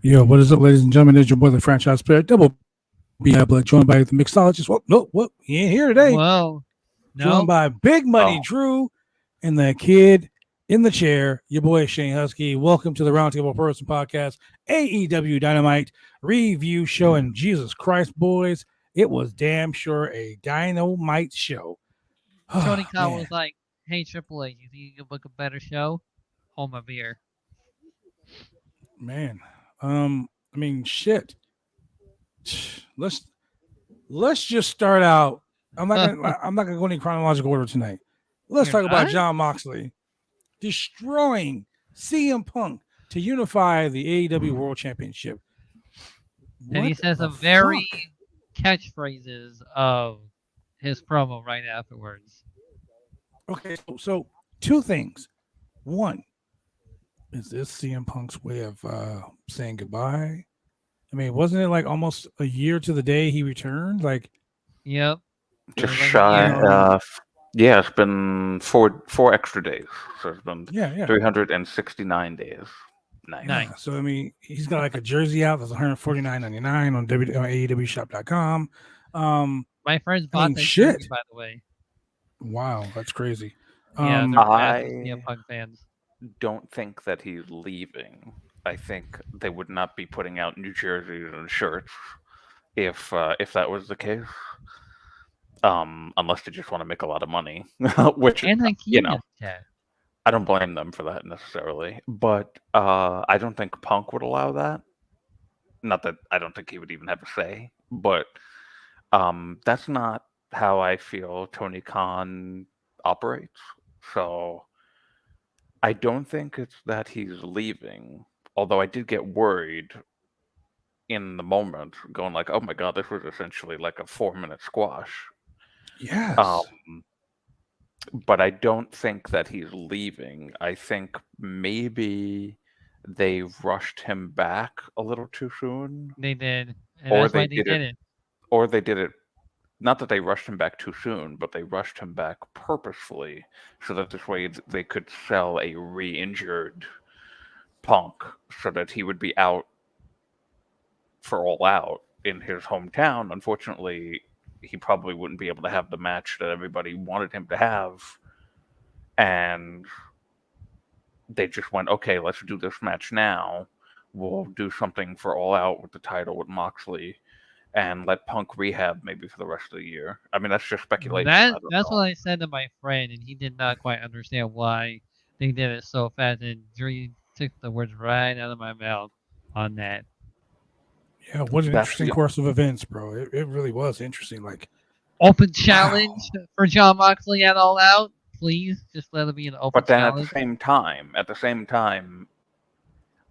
Yo, what is up, ladies and gentlemen? It's your boy, the franchise player, Double B. Black, joined by the mixologist. Well, no, what? He ain't here today. Whoa. Joined No. by Big Money Drew and the kid in the chair, your boy, Shane Husky. Welcome to the Roundtable Person Podcast, AEW Dynamite review show. And Jesus Christ, boys, it was damn sure a dynamite show. Tony Khan was like, hey, Triple H, you think you can book a better show? Hold my beer. Man, I mean, shit. Let's just start out. I'm not gonna go in chronological order tonight. Let's talk about Jon Moxley destroying CM Punk to unify the AEW World Championship. And he says some very catchphrases of his promo right afterwards. Okay, so two things. One, is this CM Punk's way of saying goodbye? I mean, wasn't it like almost a year to the day he returned? Like, yep. Just shy. Yeah, it's been four extra days. So it's been 369 days. Nice. Yeah, so I mean, he's got like a jersey out that's $149.99 on AEWshop.com. My friends bought that jersey, by the way. Wow, that's crazy. Yeah, they're massive CM Punk fans. Don't think that he's leaving. I think they would not be putting out new jerseys and shirts if that was the case. Unless they just want to make a lot of money, which I don't blame them for that necessarily. But I don't think Punk would allow that. Not that I don't think he would even have a say, but that's not how I feel Tony Khan operates. So I don't think it's that he's leaving. Although I did get worried in the moment, going like, "Oh my god, this was essentially like a 4-minute squash." Yes. But I don't think that he's leaving. I think maybe they rushed him back a little too soon. They did. And that's why they did it. Or they did it, not that they rushed him back too soon, but they rushed him back purposefully so that this way they could sell a re-injured Punk so that he would be out for All Out in his hometown. Unfortunately, he probably wouldn't be able to have the match that everybody wanted him to have. And they just went, okay, let's do this match now. We'll do something for All Out with the title with Moxley and let Punk rehab maybe for the rest of the year. I mean, that's just speculation. That's what I said to my friend, and he did not quite understand why they did it so fast. And Drew took the words right out of my mouth on that. Yeah, what an interesting course of events, bro. It really was interesting. Like, open challenge for Jon Moxley at All Out. Please, just let it be an open challenge. But then at the same time,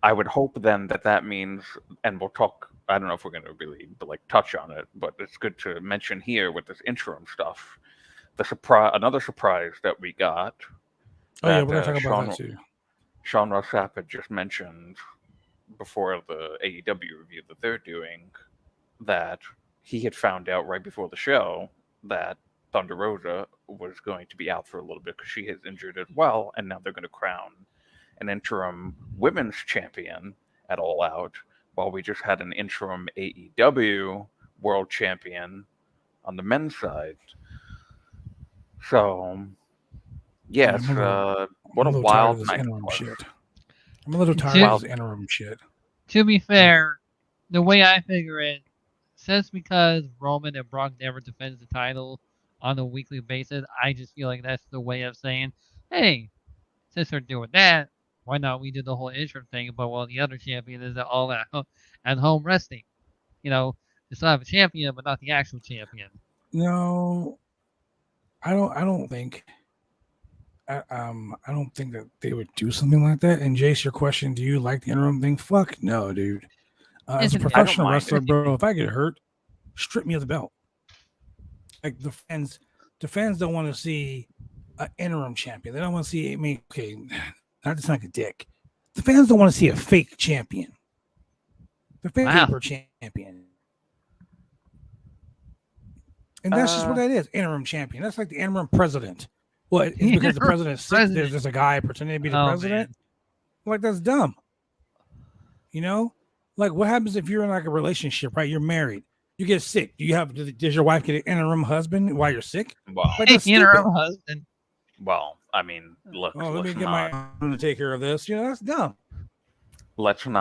I would hope then that means, and we'll talk, I don't know if we're going to really touch on it, but it's good to mention here with this interim stuff. Another surprise that we got. We're going to talk about that too. Sean Ross Sapp had just mentioned before the AEW review that they're doing that he had found out right before the show that Thunder Rosa was going to be out for a little bit because she is injured as well, and now they're going to crown an interim women's champion at All Out, while we just had an interim AEW World Champion on the men's side. So, yes, what a wild night. I'm a little tired of this interim shit. To be fair, the way I figure it, since because Roman and Brock never defends the title on a weekly basis, I just feel like that's the way of saying, hey, since they're doing that, why not we do the whole interim thing? But while the other champion is all at home resting, they still have a champion, but not the actual champion. No, I don't think. I don't think that they would do something like that. And Jace, your question: do you like the interim thing? Fuck no, dude. As a professional wrestler, bro, if I get hurt, strip me of the belt. Like the fans don't want to see an interim champion. They don't want to see. I mean, okay, not to sound like a dick. The fans don't want to see a fake champion. The paper champion. And that's just what that is. Interim champion. That's like the interim president. What? It's because the president's sick. There's just a guy pretending to be the president. Man. Like, that's dumb. Like, what happens if you're in like a relationship, right? You're married, you get sick. Does your wife get an interim husband while you're sick? Well, Like, that's Interim stupid. husband. well, I mean, look, Oh, let me let's get not my husband to take care of this. That's dumb. bash on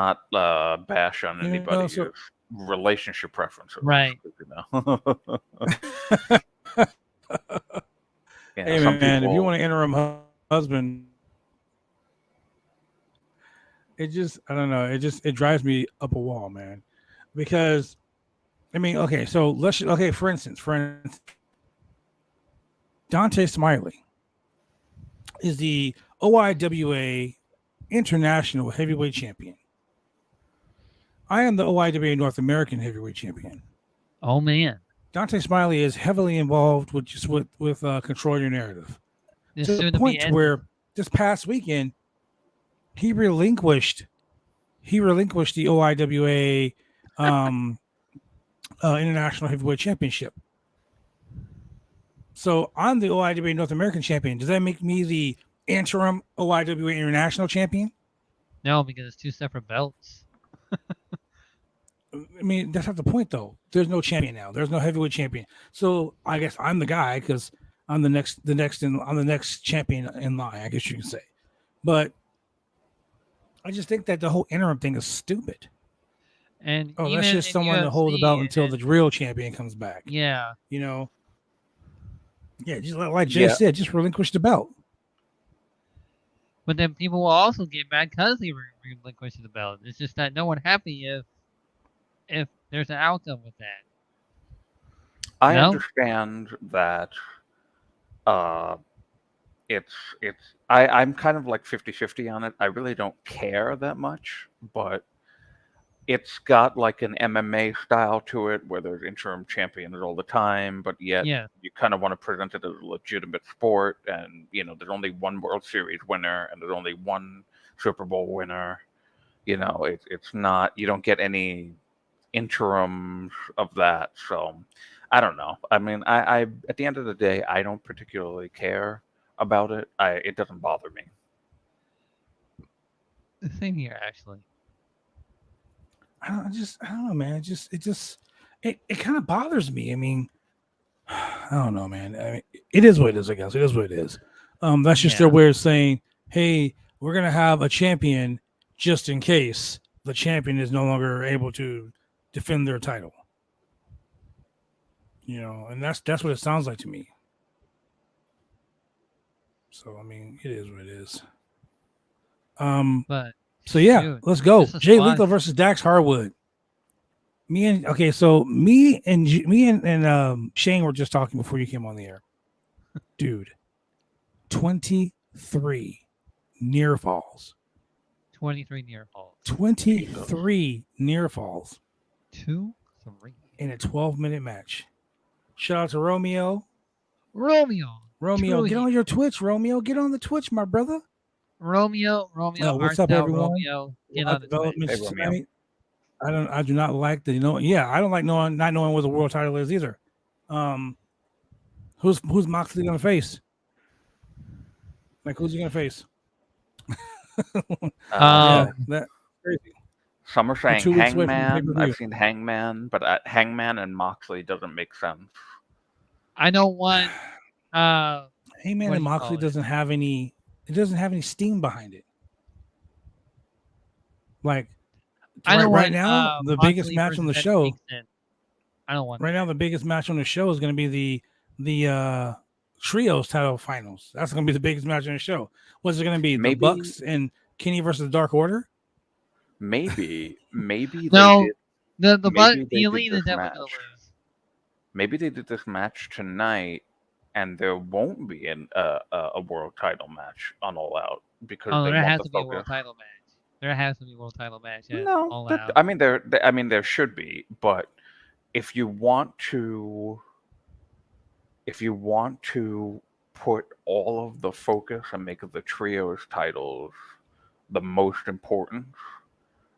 You know, anybody's so relationship preferences. Right. You know, hey some man, if you people. want an interim husband, I don't know, it drives me up a wall, man. Because I mean, okay, so for instance, Dante Smiley is the OIWA International Heavyweight Champion. I am the OIWA North American Heavyweight Champion. Oh man. Dante Smiley is heavily involved with Control Your Narrative. This To the soon to point be to where this past weekend he relinquished the OIWA International Heavyweight Championship. So I'm the OIWA North American Champion. Does that make me the interim OIWA International Champion? No, because it's two separate belts. I mean, that's not the point, though. There's no champion now. There's no heavyweight champion. So I guess I'm the guy because I'm the next champion in line. I guess you can say. But I just think that the whole interim thing is stupid. And Oh, even that's just in someone to hold the belt UFC, until the real champion comes back. Yeah. You know. Yeah, just like Jay said, just relinquish the belt. But then people will also get mad because he relinquished the belt. It's just that no one happy if there's an outcome with that. I understand that I'm kind of like 50-50 on it. I really don't care that much, but it's got like an MMA style to it where there's interim champions all the time, but yet you kind of want to present it as a legitimate sport. And, there's only one World Series winner and there's only one Super Bowl winner. It's not, you don't get any interims of that. So I don't know. I mean, I at the end of the day, I don't particularly care about it. It doesn't bother me. Same here, actually. I don't know, man. It kind of bothers me. I mean, I don't know, man. I mean, it is what it is. I guess it is what it is. That's just their way of saying, "Hey, we're gonna have a champion just in case the champion is no longer able to defend their title." And that's what it sounds like to me. So I mean, it is what it is. But so yeah, let's go. Jay Lethal versus Dax Harwood. Me and Shane were just talking before you came on the air. Dude, 23 near falls. 23 near falls. 23 near falls. 2-3 in a 12-minute match. Shout out to Romeo. Romeo, get on your Twitch, Romeo. Get on the Twitch, my brother. Romeo. What's up, everyone? Romeo, get on the Twitch. Hey, Romeo. I do not like the I don't like not knowing what the world title is either. Who's Moxley gonna face? Like, who's he gonna face? That crazy. Some are saying Hangman. I've seen Hangman, but Hangman and Moxley doesn't make sense. I know one. Hangman and Moxley doesn't have any. It doesn't have any steam behind it. Like, right now, the biggest match on the show. I don't want. Right now, the biggest match on the show is going to be the trios title finals. That's going to be the biggest match on the show. What's it going to be? The Bucks and Kenny versus Dark Order? Maybe. No, the Bucks, the Elite is definitely going to lose. Maybe they did this match tonight, and there won't be a world title match on All Out because there has to be a world title match. There has to be a world title match. No, All Out. I mean there should be, but if you want to put all of the focus and make the trios titles the most important,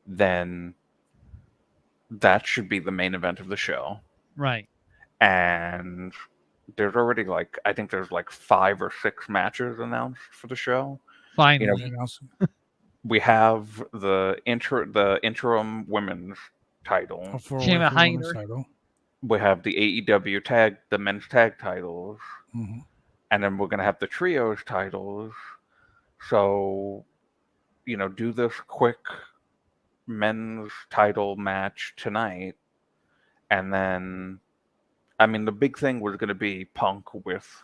then that should be the main event of the show. Right. And there's already I think there's 5 or 6 matches announced for the show. Finally. We have the interim women's title. A four-way Shayna for the women's Hyder. title. We have the AEW the men's tag titles, Mhm. and then we're gonna have the trios titles. So, do this quick men's title match tonight, and then, I mean, the big thing was gonna be Punk with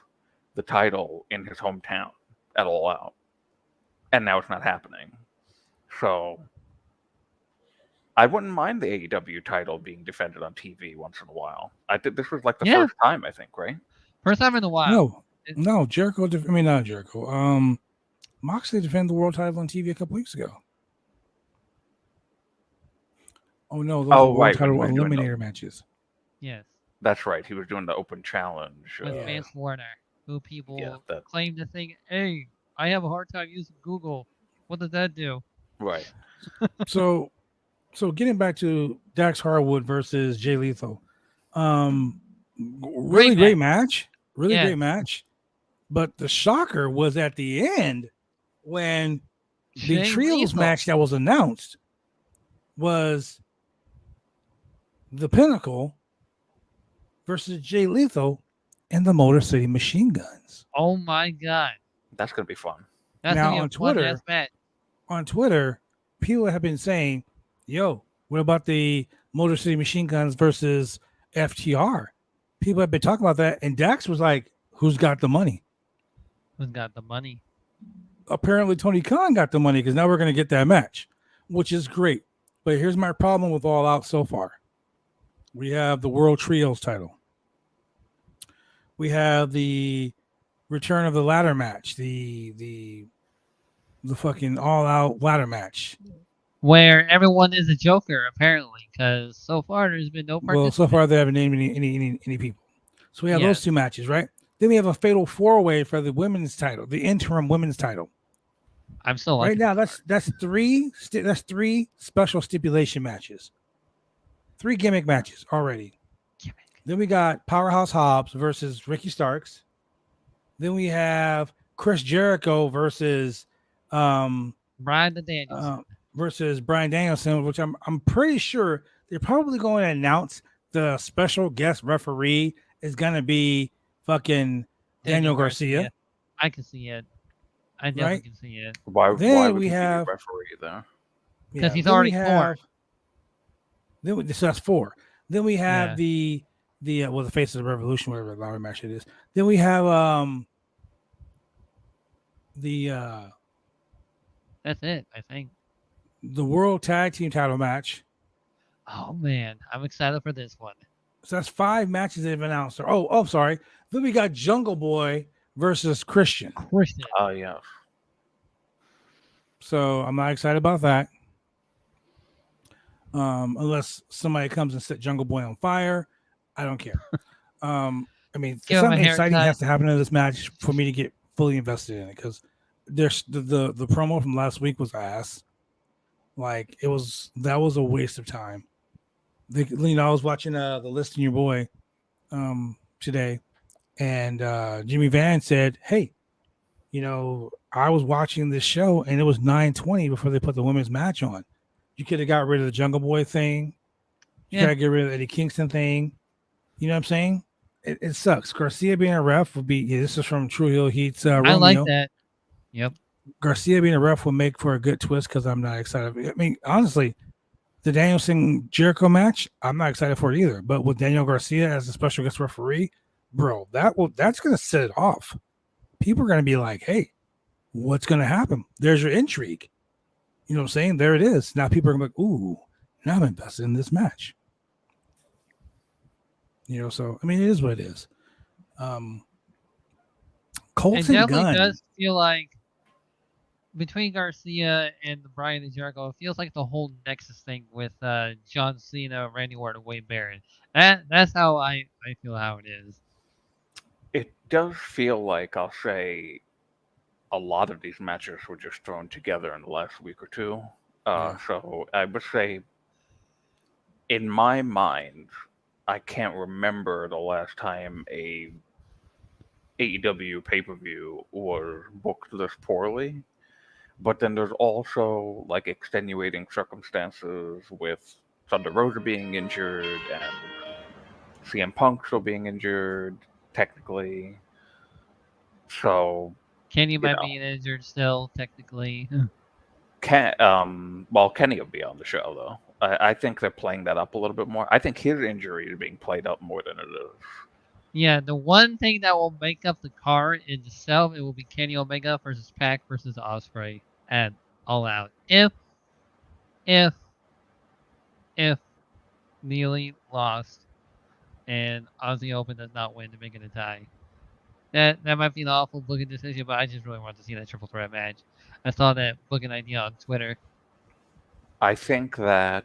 the title in his hometown at All Out, and now it's not happening. So, I wouldn't mind the AEW title being defended on TV once in a while. I think this was like the Yeah. first time, I think, right? First time in a while. No, no, Jericho. I mean, not Jericho. Moxley defended the world title on TV a couple weeks ago. Oh no, those Oh, were world right, when title he was doing the- eliminator matches. Yes. That's right. He was doing the open challenge. With Yeah. Vance Warner, who people Yeah, that- claim to think, hey, I have a hard time using Google. What does that do? Right. So getting back to Dax Harwood versus Jay Lethal, really great match, really Yeah. great match. But the shocker was at the end when the Jay trios Lethal. match that was announced was the Pinnacle versus Jay Lethal and the Motor City Machine Guns. Oh my god. That's going to be fun. That's Now, gonna be on a fun Twitter- ass match. On Twitter, people have been saying, yo, what about the Motor City Machine Guns versus FTR? People have been talking about that. And Dax was like, who's got the money? Who's got the money? Apparently, Tony Khan got the money because now we're going to get that match, which is great. But here's my problem with All Out so far. We have the World Trios title. We have the return of the ladder match, the fucking All Out ladder match. Where everyone is a joker, apparently, because so far there's been no Well, so participants. far they haven't named any people. So we have those Yes. two matches, right? Then we have a fatal four-way for the women's title, the interim women's title. I'm still Right liking now, this that's three special stipulation matches, 3 gimmick matches already. Gimmick. Then we got Power House Hobs versus Ricky Starks. Then we have Chris Jericho versus Brian the Danielson. Brian Danielson, which I'm pretty sure they're probably going to announce the special guest referee is going to be fucking Daniel Garcia. I can see it. I definitely Right? can see it. Why Then would we he be a have- referee there? Because he's then we already have- so that's 4. Then we have Yeah. the Face of the Revolution, whatever ladder match it is. Then we have That's it, I think. the World Tag Team title match. Oh man, I'm excited for this one. So that's 5 matches they've announced. Oh, sorry. Then we got Jungle Boy versus Christian. Christian. Oh, yeah. So I'm not excited about that. Unless somebody comes and set Jungle Boy on fire, I don't care. I mean, Give him a something exciting haircut. has to happen in this match for me to get fully invested in it because there's the promo from last week was ass. Like that was a waste of time. I was watching the List in Your Boy today, and Jimmy Van said, "Hey, I was watching this show and it was 9:20 before they put the women's match on. You could have got rid of the Jungle Boy thing. You Yeah. gotta get rid of the Eddie Kingston thing. You know what I'm saying? It sucks. Garcia being a ref would be. Yeah, this is from True Hill Heat's Romeo. I like that. Yep. Garcia being a ref would make for a good twist because I'm not excited. I mean, honestly, the Danielson Jericho match, I'm not excited for it either. But with Daniel Garcia as a special guest referee, bro, that's gonna set it off. People are gonna be like, hey, what's gonna happen? There's your intrigue. You know what I'm saying? There it is. Now people are gonna be like, ooh, now I'm invested in this match. So I mean, it is what it is. Colton It definitely Gunn. does feel like between Garcia and Brian and Jericho, it feels like the whole Nexus thing with John Cena, Randy Orton, and Wade Barrett. That's how I feel how it is. It does feel like, I'll say, a lot of these matches were just thrown together in the last week or two. Yeah. So I would say, in my mind, I can't remember the last time a AEW pay-per-view was booked this poorly. But then there's also like extenuating circumstances with Thunder Rosa being injured and CM Punk still being injured technically. So Kenny you might know, be injured still, technically. well, Kenny will be on the show though. I think they're playing that up a little bit more. I think his injury is being played up more than it is. Yeah, the one thing that will make up the card in itself, it will be Kenny Omega versus Pac versus Osprey at All Out. If Neely lost and Aussie Open does not win to make it a tie. That might be an awful booking decision, but I just really want to see that triple threat match. I saw that booking idea on Twitter. I think that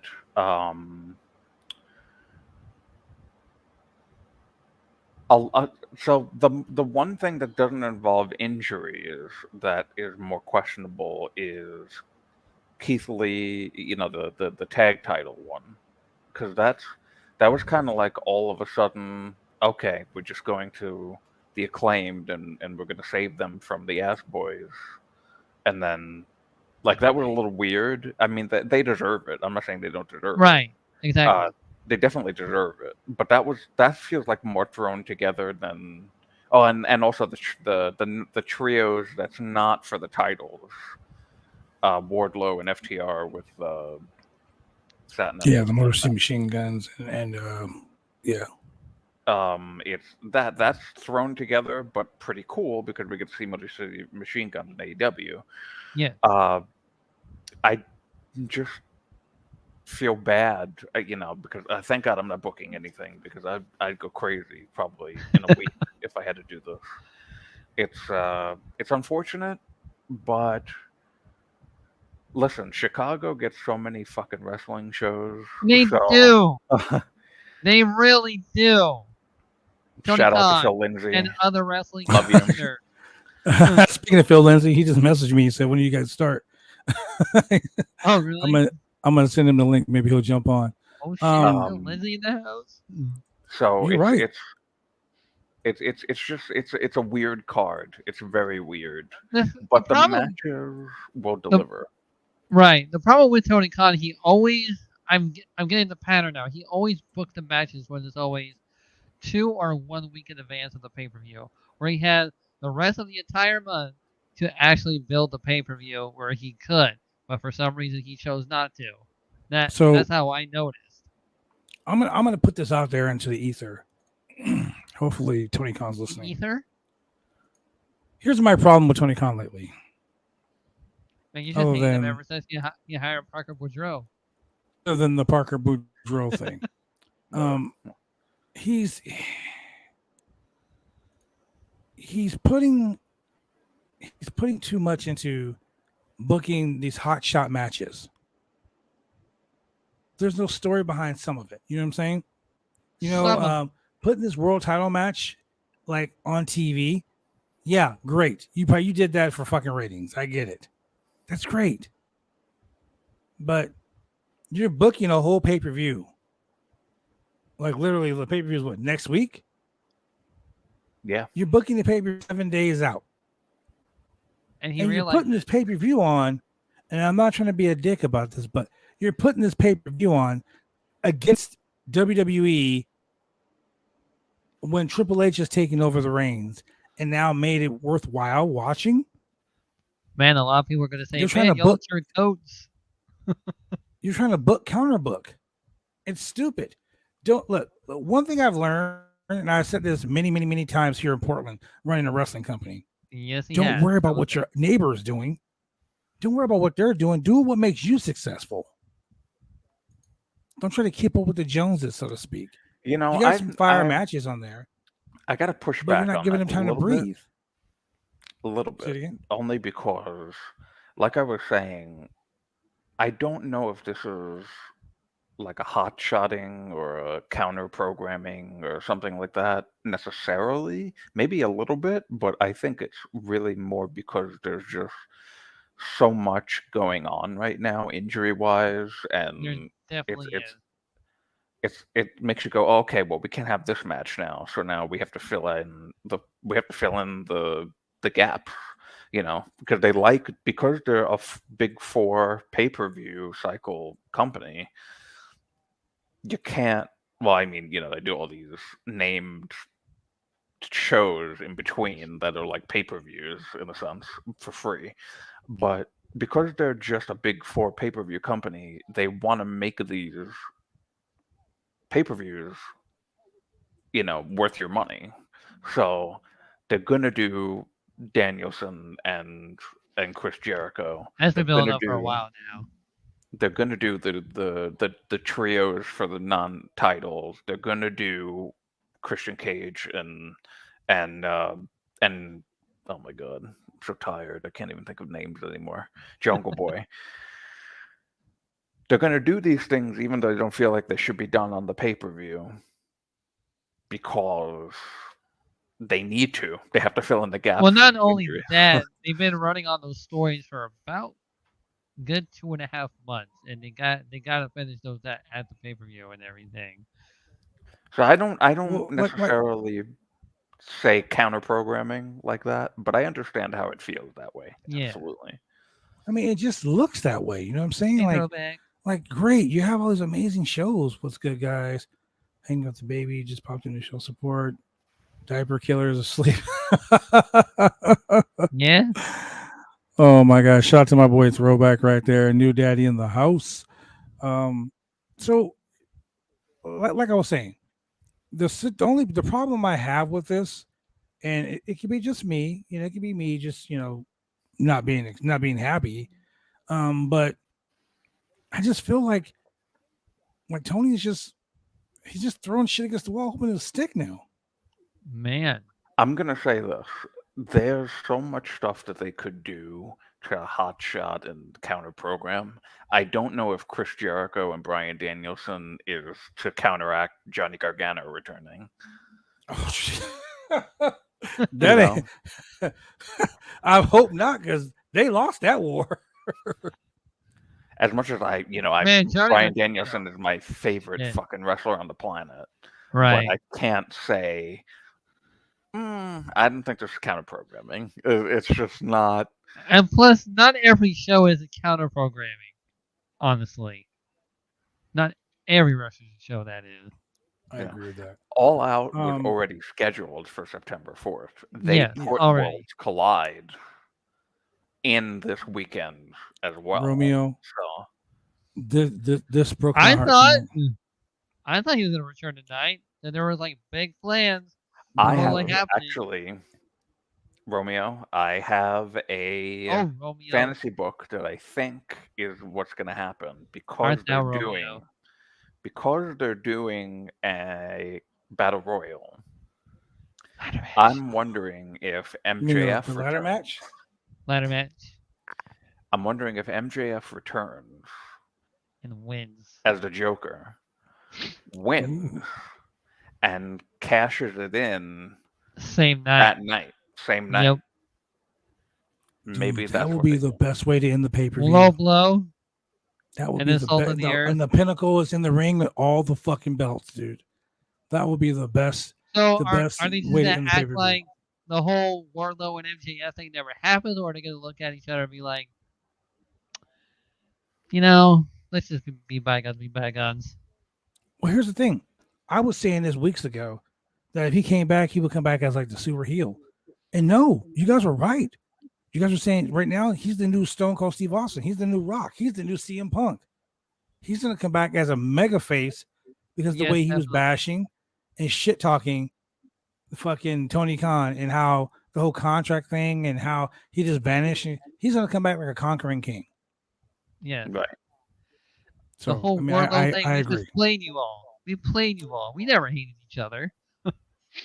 so the one thing that doesn't involve injury is that is more questionable is Keith Lee, the tag title one, because that was kind of like all of a sudden, okay, we're just going to the Acclaimed and we're going to save them from the Ass Boys, and then like that was a little weird. I mean, they deserve it. I'm not saying they don't deserve it. Right, exactly. They definitely deserve it, but that feels like more thrown together than and also the trios that's not for the titles, Wardlow and FTR with Satin. Yeah, the Motor City Machine Guns and yeah. It's that's thrown together, but pretty cool because we get to see Motor City Machine Guns in AEW. Yeah. I just feel bad, because thank God I'm not booking anything because I'd go crazy probably in a week if I had to do this. It's unfortunate, but listen, Chicago gets so many fucking wrestling shows. They do. They really do. Tony Shout out Khan to Phil Lindsay and other wrestling Love you. nerds. Speaking of Phil Lindsay, he just messaged me. He said, "When do you guys start?" Oh, really? I'm gonna send him the link. Maybe he'll jump on. Oh shit! Phil Lindsay in the house. So You're right. It's a weird card. It's very weird. The But the problem- matches will deliver. Right. The problem with Tony Khan, he always I'm getting the pattern now. He always booked the matches when it's always 2 or 1 week in advance of the pay-per-view, where he had the rest of the entire month to actually build the pay-per-view where he could, but for some reason he chose not to. That's how I noticed. I'm gonna put this out there into the ether. Hopefully Tony Khan's listening. Ether? Here's my problem with Tony Khan lately. Man, you just hate him ever since you hired Parker Boudreaux. Other than the Parker Boudreaux thing. He's putting too much into booking these hot shot matches. There's no story behind some of it. You know what I'm saying? Putting this world title match like on TV. Yeah, great. You did that for fucking ratings. I get it. That's great. But you're booking a whole pay-per-view. Like literally the pay-per-view is what, next week? Yeah. You're booking the pay-per-view 7 days out. And you're putting this pay-per-view on, and I'm not trying to be a dick about this, but you're putting this pay-per-view on against WWE when Triple H is taking over the reins and now made it worthwhile watching. Man, a lot of people are going to say, man, y'all turn coats. You're trying to book counterbook. It's stupid. Don't look. One thing I've learned, and I've said this many, many, many times here in Portland, running a wrestling company. Yes, don't worry about what your neighbor is doing. Don't worry about what they're doing. Do what makes you successful. Don't try to keep up with the Joneses, so to speak. You got some fire matches on there. I got to push but back. You're not giving them time to breathe. A little bit. Only because, like I was saying, I don't know if this is like a hot shotting or a counter programming or something like that necessarily. Maybe a little bit, but I think it's really more because there's just so much going on right now, injury wise, and it makes you go, oh, okay, well, we can't have this match now, so now we have to fill in the gap. because they're a big four pay-per-view cycle company. You can't. Well, I mean, they do all these named shows in between that are like pay-per-views in a sense for free, but because they're just a big four pay-per-view company, they want to make these pay-per-views, worth your money. So they're gonna do Danielson and Chris Jericho. That's They're been building gonna up for a do while now. they're gonna do the trios for the non-titles. They're gonna do Christian Cage and and oh my god, I'm so tired. I can't even think of names anymore. Jungle Boy. They're gonna do these things even though they don't feel like they should be done on the pay-per-view because they need to. They have to fill in the gaps. Well, not of only injuries. that, they've been running on those stories for about a good 2.5 months, and they got to finish those at the pay-per-view and everything. So I don't Well, like necessarily say counter programming like that, but I understand how it feels that way. Yeah. Absolutely. I mean, it just looks that way. You know what I'm saying? Hey, Like, throwback. great. You have all these amazing shows. What's good, guys? Hanging with the baby. Just popped into show support. Diaper killers asleep. Yeah. Oh my gosh! Shout out to my boy Throwback right there. New daddy in the house. So, like I was saying, the problem I have with this, and it could be just me. It could be me just not being happy. But I just feel like Tony is he's just throwing shit against the wall, hoping it'll stick now. Man. I'm gonna say this. There's so much stuff that they could do to hotshot and counter program. I don't know if Chris Jericho and Bryan Danielson is to counteract Johnny Gargano returning. Oh shit. That ain't. I hope not, because they lost that war. As much as Man, Bryan Danielson is my favorite Yeah. fucking wrestler on the planet. Right. But I can't say. I don't think there's counter programming. It's just not. And plus, not every show is a counter programming. Honestly, not every wrestling show that is. I agree with that. All Out was already scheduled for September 4th. They put already. Worlds Collide in this weekend as well. Romeo. So this broke my heart. I thought he was gonna return tonight. And there were big plans. I have actually, Romeo. I have a fantasy book that I think is what's going to happen because they're doing a battle royal. I'm wondering if MJF the ladder match. Ladder match. I'm wondering if MJF returns and wins as the Joker. Wins. And cashes it in same night. That night. Same night. Yep. Maybe that will be the best way to end the pay-per-view. Low blow. That would be the best. And the pinnacle is in the ring with all the fucking belts, dude. That would be the best. So are they just gonna act like the whole Wardlow and MJF thing never happened, or are they gonna look at each other and be like, let's just be bygones? Well, here's the thing. I was saying this weeks ago that if he came back, he would come back as the super heel. And no, you guys were right. You guys are saying right now he's the new Stone Cold Steve Austin. He's the new Rock. He's the new CM Punk. He's going to come back as a mega face because the way he was bashing and shit talking the fucking Tony Khan and how the whole contract thing and how he just vanished. He's going to come back like a conquering king. Yeah. Right. So the whole Wardlow thing, we just played you all. We played you all. We never hated each other.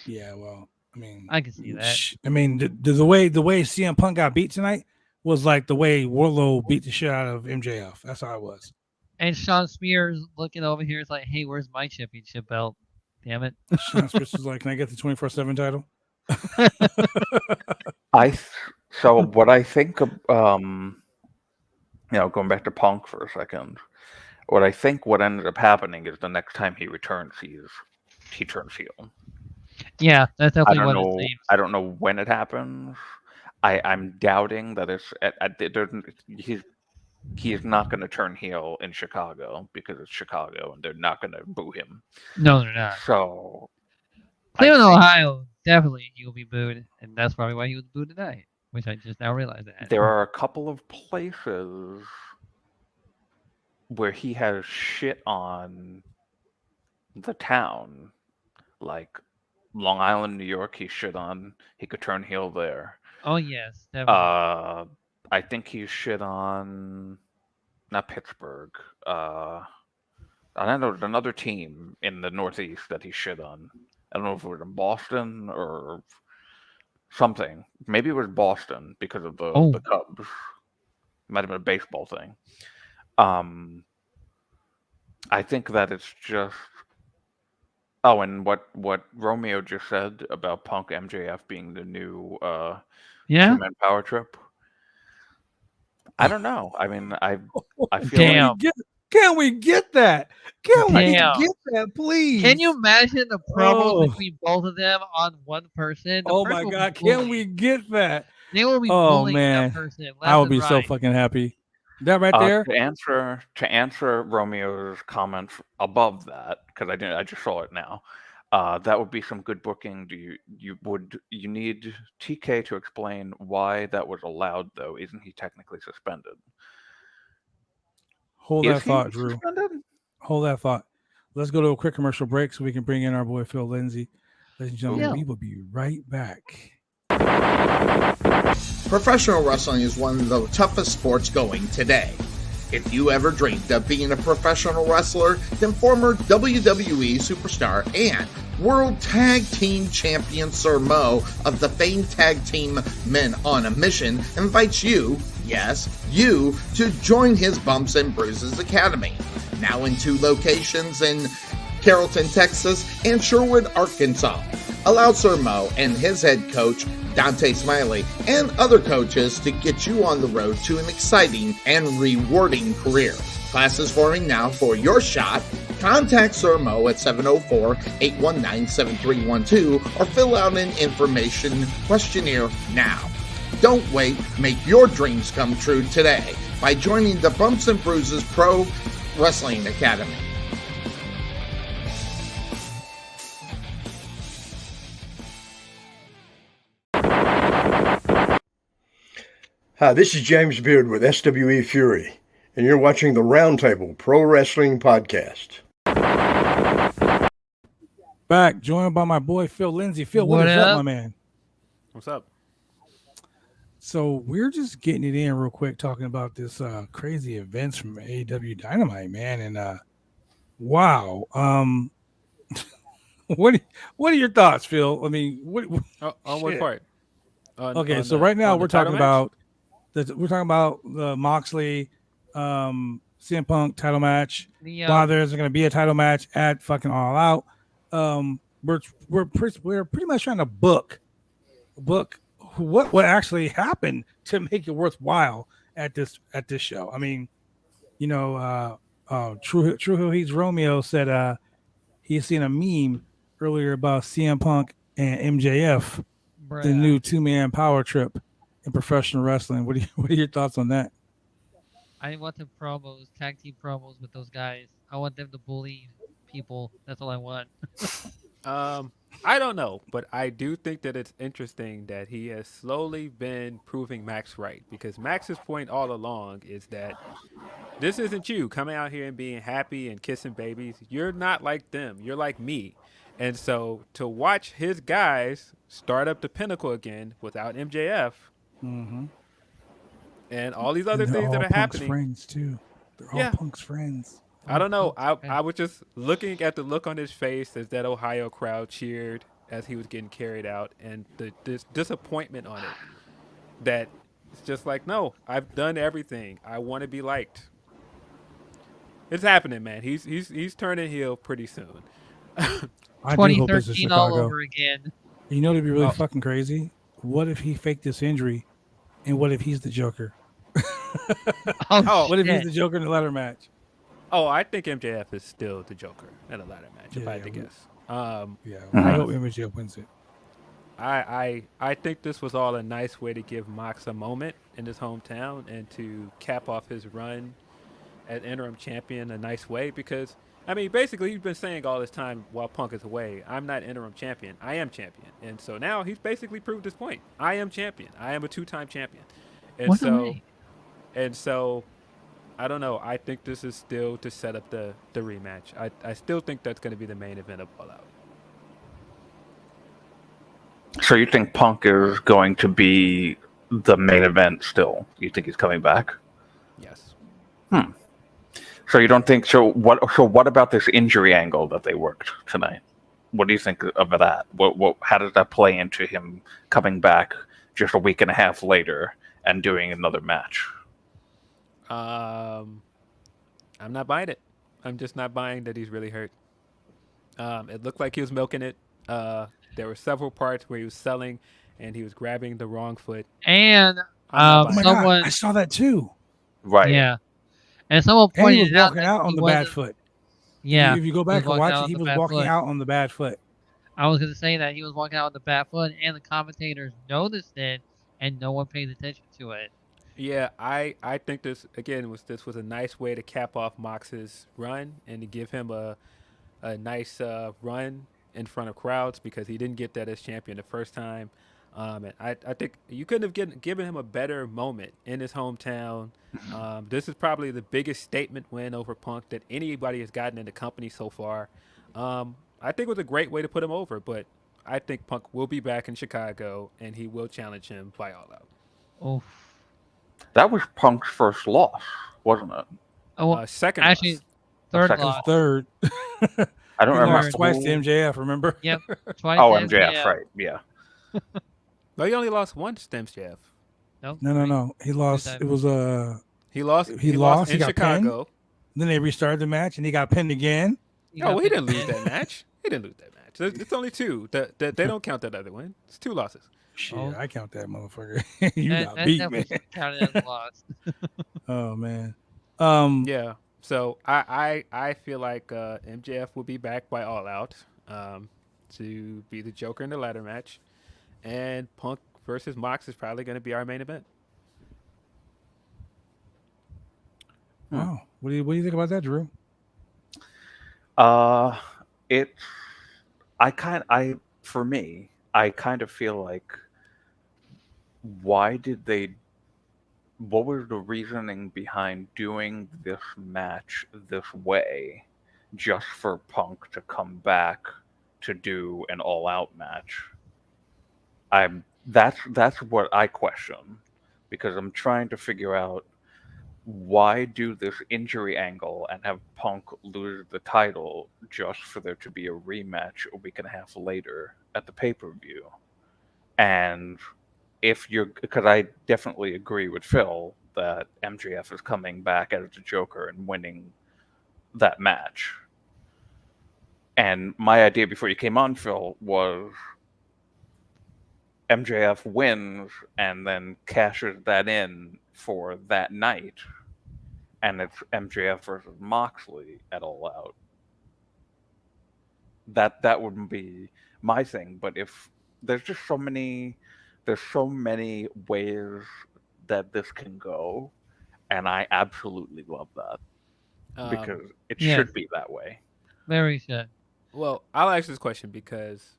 Yeah, well, I mean, I can see that. I mean, the way CM Punk got beat tonight was like the way Wardlow beat the shit out of MJF. That's how it was. And Sean Spears looking over here is like, "Hey, where's my championship belt? Damn it!" Sean Spears was like, "Can I get the 24/7 title?" So what I think, going back to Punk for a second. What ended up happening is the next time he returns, he turns heel. Yeah, that's definitely what it seems. I don't know when it happens. I'm doubting that he's not going to turn heel in Chicago because it's Chicago and they're not going to boo him. No, they're not. So Cleveland, think Ohio, definitely he will be booed, and that's probably why he was booed tonight, which I just now realized that. there are a couple of places where he has shit on the town, like Long Island, New York. He shit on. He could turn heel there. Oh yes, definitely. I think he shit on not Pittsburgh. I don't know, there's another team in the Northeast that he shit on. I don't know if it was in Boston or something. Maybe it was Boston because of the Cubs. It might have been a baseball thing. I think that it's just. Oh, and what Romeo just said about Punk MJF being the new two-man power trip. I don't know. I mean, I feel Can we get that? Can we get that, please? Can you imagine the promos between both of them on one person? Oh my God! Can we get that? They will be bullying that person. I would be so fucking happy. That right there. To answer Romeo's comment above that, because I just saw it now. That would be some good booking. You need TK to explain why that was allowed though? Isn't he technically suspended? Hold that thought, Drew. Hold that thought. Let's go to a quick commercial break so we can bring in our boy Phil Lindsay. Ladies and gentlemen, we will be right back. Professional wrestling is one of the toughest sports going today. If you ever dreamed of being a professional wrestler, then former WWE superstar and World Tag Team Champion Sir Mo of the famed tag team Men on a Mission invites you, yes, you, to join his Bumps and Bruises Academy. Now in 2 locations in Carrollton, Texas and Sherwood, Arkansas. Allow Sir Mo and his head coach, Dante Smiley, and other coaches to get you on the road to an exciting and rewarding career. Classes forming now for your shot. Contact Sir Mo at 704-819-7312 or fill out an information questionnaire now. Don't wait, make your dreams come true today by joining the Bumps and Bruises Pro Wrestling Academy. Hi, this is James Beard with SWE Fury, and you're watching the Roundtable Pro Wrestling Podcast. Back, joined by my boy Phil Lindsay. Phil, what is up, my man? What's up? So we're just getting it in real quick, talking about this crazy events from AEW Dynamite, man, and wow. What are your thoughts, Phil? I mean, on what part? So right now we're talking about the Moxley, CM Punk title match. While there's going to be a title match at fucking All Out, we're pretty much trying to book what actually happened to make it worthwhile at this show. I mean, you know, True Hill Heat's Romeo said he's seen a meme earlier about CM Punk and MJF, the new 2-man power trip in professional wrestling. What are your thoughts on that? I want the promos, tag team promos with those guys. I want them to bully people. That's all I want. I don't know, but I do think that it's interesting that he has slowly been proving Max right, because Max's point all along is that this isn't you coming out here and being happy and kissing babies. You're not like them. You're like me. And so to watch his guys start up the pinnacle again without MJF, and all these other things that are happening. Friends too. They're all Punk's friends. I don't know. I was just looking at the look on his face as that Ohio crowd cheered as he was getting carried out, and this disappointment on it. That it's just like, no, I've done everything. I want to be liked. It's happening, man. He's turning heel pretty soon. 2013 all over again. You know, it'd be really fucking crazy. What if he faked this injury, and what if he's the Joker? What if he's the Joker in the ladder match? Oh, I think MJF is still the Joker in a ladder match, if I had to guess. I hope MJF wins it. I think this was all a nice way to give Mox a moment in his hometown and to cap off his run as interim champion a nice way because I mean basically he's been saying all this time while Punk is away, I'm not interim champion, I am champion. And so now he's basically proved his point. I am champion. I am a 2-time champion. And What a so way. and so I don't know. I think this is still to set up the rematch. I still think that's going to be the main event of All Out. So you think Punk is going to be the main event still? You think he's coming back? Yes. So you don't think so? What about this injury angle that they worked tonight? What do you think of that? How does that play into him coming back just a week and a half later and doing another match? I'm not buying it. I'm just not buying that he's really hurt. It looked like he was milking it. There were several parts where he was selling and he was grabbing the wrong foot. And I'm not Oh my buying it. someone, god, I saw that too. Right. yeah, and someone And he was pointed out walking that out on he the bad wasn't- foot. Yeah, If you go he was back and walking watch out it, on he the was bad walking foot. out on the bad foot. I was gonna say that he was walking out on the bad foot, and the commentators noticed it, and no one paid attention to it. Yeah, I think this again was a nice way to cap off Mox's run and to give him a nice run in front of crowds because he didn't get that as champion the first time. And I think you couldn't have given him a better moment in his hometown. This is probably the biggest statement win over Punk that anybody has gotten in the company so far. I think it was a great way to put him over, but I think Punk will be back in Chicago and he will challenge him by All Out. Oof. That was Punk's first loss, wasn't it? Oh, Second actually, loss. third second loss. Third. I don't He remember. lost twice to MJF, remember? Yep. Twice Oh, to MJF, right? Yeah. No, he only lost one to MJF. Nope, No. He lost. times. It was He lost. He lost, he in got Chicago. Then they restarted the match and he got pinned again. No, well, he didn't lose that match. He didn't lose that match. It's only two. That they don't count that other one. It's 2 losses. Shit, Oh. I count that motherfucker. You got that beat, definitely man. counted as a loss. Oh man. Yeah. So I feel like MJF will be back by All Out to be the Joker in the ladder match, and Punk versus Mox is probably going to be our main event. Wow. What do you think about that, Drew? For me, I kind of feel like, what was the reasoning behind doing this match this way just for Punk to come back to do an all-out match? That's what I question, because I'm trying to figure out why do this injury angle and have Punk lose the title just for there to be a rematch a week and a half later at the pay-per-view. And because I definitely agree with Phil that MJF is coming back as the Joker and winning that match. And my idea before you came on, Phil, was MJF wins and then cashes that in for that night, and it's MJF versus Moxley at All Out. That would be my thing. But if there's just so many ways that this can go, and I absolutely love that because it yes. should be that way. Very good. Well, I'll ask this question because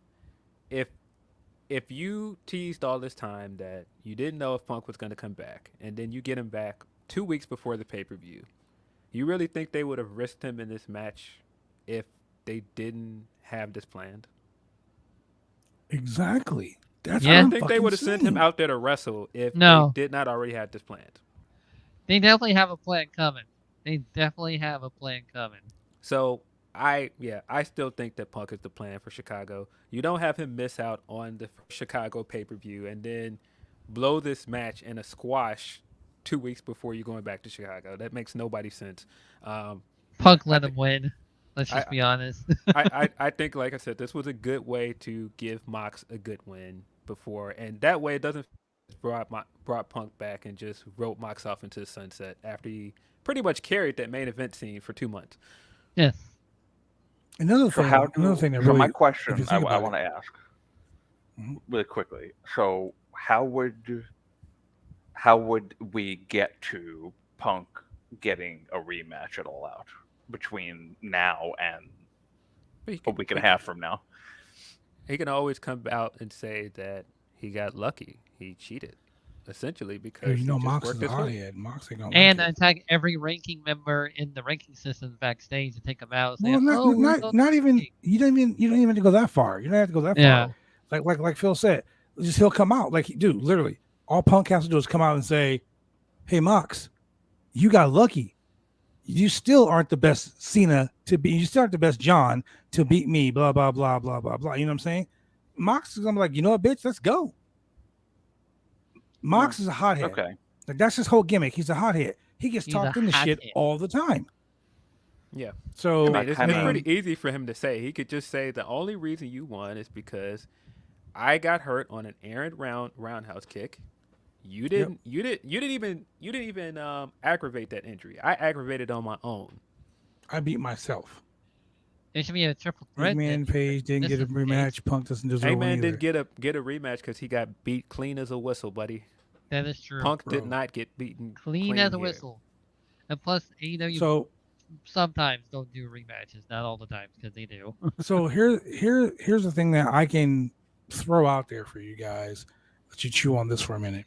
if you teased all this time that you didn't know if Punk was going to come back, and then you get him back 2 weeks before the pay-per-view, you really think they would have risked him in this match if they didn't have this planned? Exactly. That's Yeah. what I I'm think they fucking would have sent him saying. out there to wrestle if No. they did not already have this planned. They definitely have a plan coming. They definitely have a plan coming. So I still think that Punk is the plan for Chicago. You don't have him miss out on the Chicago pay-per-view and then blow this match in a squash 2 weeks before you're going back to Chicago. That makes nobody sense. Punk let him win. Let's just be honest. I think, like I said, this was a good way to give Mox a good win before, and that way it doesn't brought Punk back and just wrote Mox off into the sunset after he pretty much carried that main event scene for 2 months. Yes. Another So thing. how Another thing that so really. my if you question I think about want to ask. really quickly. So how would we get to Punk getting a rematch at All Out between now and a week and a half from now? He can always come out and say that he got lucky. He cheated, essentially, because You know, he just Mox worked is his a hook. hothead. Mox ain't gonna And like it. attack every ranking member in the ranking system backstage to take them out. Say, Well, not even. You don't even have to go that far. You don't have to go that Yeah. far. Like Phil said, just he'll come out dude. Literally, all Punk has to do is come out and say, "Hey, Mox, you got lucky. You still aren't the best Cena to be. You still aren't the best John to beat me. Blah blah blah blah blah blah. You know what I'm saying? Mox is gonna be like, you know what, bitch, let's go. Mox is a hothead. Okay. Like that's his whole gimmick. He's a hothead. He gets He's talked a into shit hothead. all the time. Yeah. So I mean, it's kinda- pretty easy for him to say. He could just say the only reason you won is because I got hurt on an errant roundhouse kick. You didn't. You didn't even aggravate that injury. I aggravated on my own. I beat myself. It should be a triple threat. Man match. Page didn't This get a is the case. rematch. Punk doesn't deserve one Hangman either. didn't get a rematch because he got beat clean as a whistle, buddy. That is true. Punk Bro. did not get beaten Clean as a here. whistle. And plus, AEW So sometimes don't do rematches. Not all the time, because they do. so here's the thing that I can throw out there for you guys. Let you chew on this for a minute.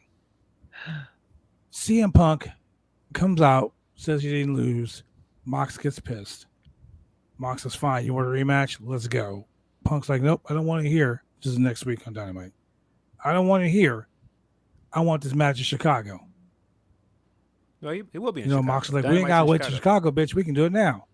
CM Punk comes out, says he didn't lose. Mox gets pissed. Mox is fine. You want a rematch? Let's go. Punk's like, nope, I don't want to hear. This is next week on Dynamite. I don't want to hear. I want this match in Chicago. Well, he will be in You know, Chicago. Mox is like, we ain't Dynamite's gotta in wait to Chicago, bitch. We can do it now.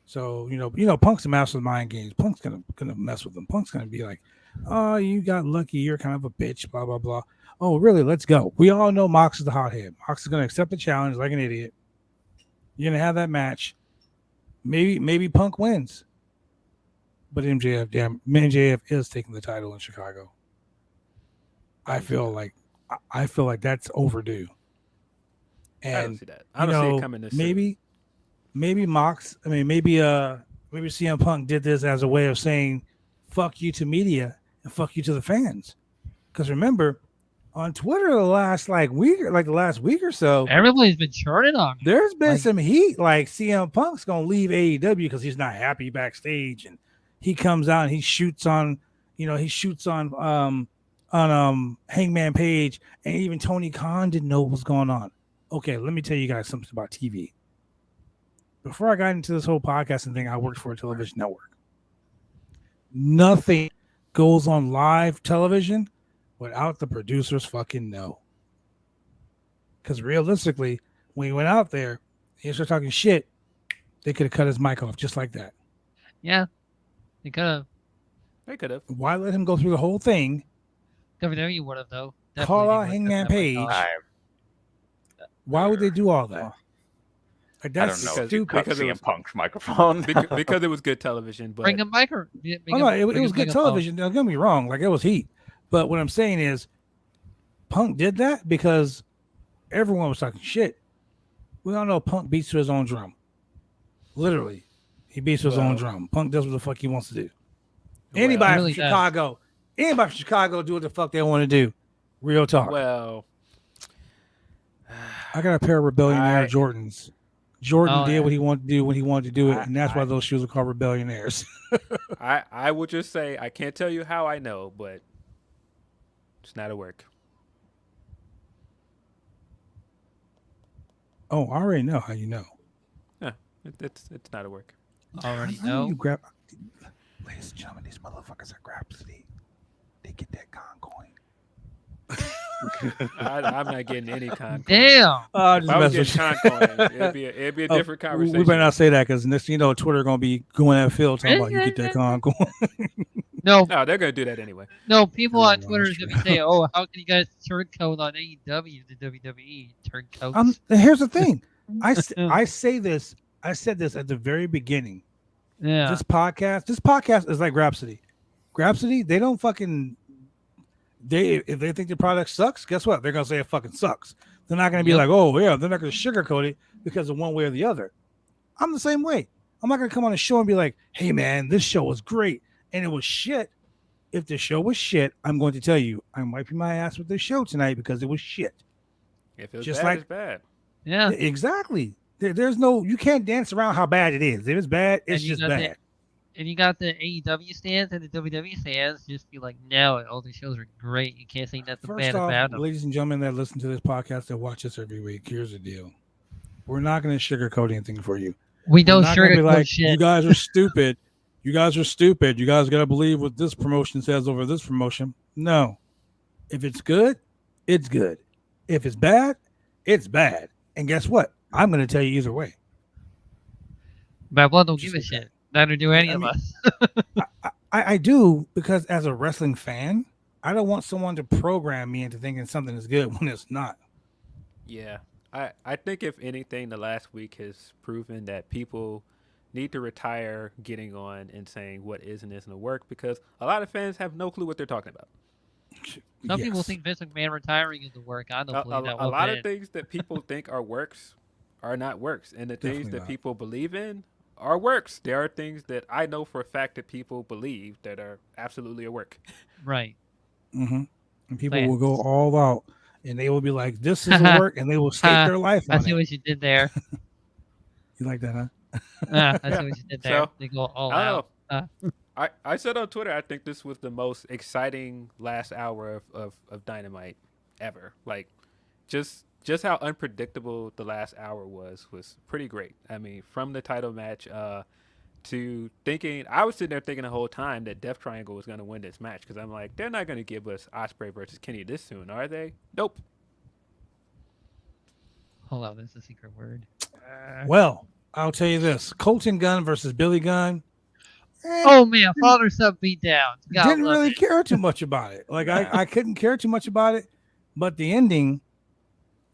So you know, Punk's a master of mind games. Punk's gonna mess with them. Punk's gonna be like, oh, you got lucky. You're kind of a bitch. Blah blah blah. Oh, really? Let's go. We all know Mox is the hothead. Mox is gonna accept the challenge like an idiot. You're gonna have that match. Maybe Punk wins, but MJF is taking the title in Chicago. I feel like that's overdue. I don't And see that. I don't see it coming this soon. maybe Mox. I mean, maybe CM Punk did this as a way of saying, "Fuck you" to media and "fuck you" to the fans. Because remember, on Twitter the last week or so, Everybody's been churning on him. there's been Like- some heat. Like CM Punk's gonna leave AEW because he's not happy backstage, and he comes out and he shoots on Hangman Page, and even Tony Khan didn't know what was going on. Okay, let me tell you guys something about TV. Before I got into this whole podcasting thing, I worked for a television network. Nothing goes on live television without the producers fucking know. Because realistically, when he went out there and he started talking shit, they could have cut his mic off just like that. Yeah. They could have. They could have. Why let him go through the whole thing? WWE would have, though. Call Definitely out would have Hangman cut that mic Page. off. Why would they do all that? Like, I that's don't know. Because- Stupid. Cut because it CM was- Punk's microphone. because it was good television. But Bring a micro. Oh, no, it was good television. Don't get me wrong. Like, it was heat. But what I'm saying is, Punk did that because everyone was talking shit. We all know Punk beats to his own drum. Literally. He beats to his own drum. Punk does what the fuck he wants to do. Anybody Really from does. Chicago do what the fuck they want to do. Real talk. well, I got a pair of Rebellion Air I- Jordans. Jordan Oh, did yeah. what he wanted to do when he wanted to do it, and that's why I- those shoes are called Rebellionaires. I will just say I can't tell you how I know, but it's not at work. Oh, I already know how you know. It's not at work. Already How do you know. grab? Ladies and gentlemen, these motherfuckers are Grapsity. They get that con coin. I'm not getting any con. Damn. If I was getting con coin, it'd be a different conversation. We better not say that because next thing you know, Twitter gonna be going at Phil talking about you get that con coin. No, No, they're gonna do that anyway. no. People on Yeah, Twitter that's are gonna be saying, "Oh, how can you guys turncoat on AEW to WWE turncoats?" Here's the thing. I say this. I said this at the very beginning. Yeah. This podcast is like Grapsity. Grapsity, they don't fucking. If they think the product sucks, guess what? They're gonna say it fucking sucks. They're not gonna be Yep. like, oh yeah, they're not gonna sugarcoat it because of one way or the other. I'm the same way. I'm not gonna come on a show and be like, hey man, this show was great and it was shit. If the show was shit, I'm going to tell you, I'm wiping my ass with this show tonight because it was shit. If it was Just bad, like- it's bad. Yeah. Exactly. There's no, you can't dance around how bad it is. If it's bad, it's And you just got bad. And you got the AEW stands and the WWE stands just be like, no, all these shows are great. You can't say nothing First bad off, about them. ladies and gentlemen that listen to this podcast that watch us every week, here's the deal. We're not going to sugarcoat anything for you. We We're don't not gonna be sugarcoat like, shit. you guys are stupid. You guys are stupid. You guys got to believe what this promotion says over this promotion. No. If it's good, it's good. If it's bad, it's bad. And guess what? I'm going to tell you either way. Bad Blood don't Just give a like shit. Neither do any I of mean- us. I do, because as a wrestling fan, I don't want someone to program me into thinking something is good when it's not. Yeah. I think if anything, the last week has proven that people need to retire getting on and saying what is and isn't a work, because a lot of fans have no clue what they're talking about. Some people Yes. think Vince McMahon retiring is the work. I don't believe that A one lot bit. of things that people think are works are not works, and the things Definitely that not. people believe in are works. There are things that I know for a fact that people believe that are absolutely a work. Right. Mm-hmm. And people Man. will go all out, and they will be like, "This is a work," and they will stake their life I on see it. what you did there. You like that, huh? I see what you did there. So, They go all I don't out. know. I said on Twitter, I think this was the most exciting last hour of Dynamite ever. Like, just how unpredictable the last hour was pretty great. I mean, from the title match to thinking, I was sitting there thinking the whole time that Death Triangle was going to win this match, because I'm like, they're not going to give us Osprey versus Kenny this soon, are they? Nope. Hold on, this is a secret word. Well, I'll tell you this: Colton Gunn versus Billy Gunn. Oh man, father son beat down. God Didn't love really it. care too much about it. Like I couldn't care too much about it, but the ending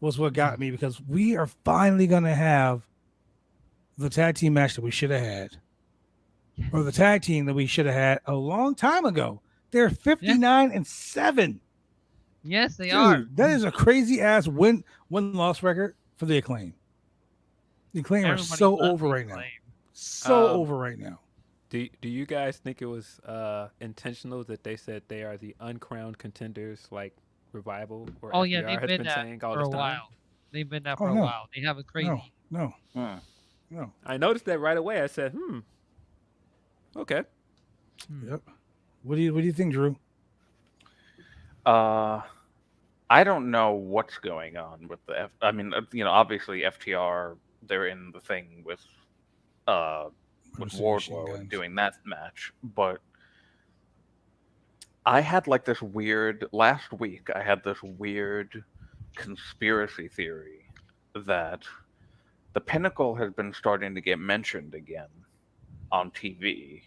was what got me, because we are finally gonna have the tag team match that we should have had, or the tag team that we should have had a long time ago. They're 59-7. Yes, they Dude, are. that is a crazy ass win-loss record for the Acclaim. The Acclaim are Everybody so loves over the right now. Acclaim. So over right now. Do you guys think it was intentional that they said they are the uncrowned contenders, like Revival or Oh FDR yeah, they've has been been that saying all for this a time? while. They've been that Oh, for a no. while. They have a crazy. No. Hmm. I noticed that right away. I said, okay. Yep. What do you think, Drew? I don't know what's going on with the I mean, obviously FTR, they're in the thing with Machine Wardlow Guns. and doing that match, but I had like this weird last week. I had this weird conspiracy theory that the Pinnacle has been starting to get mentioned again on TV,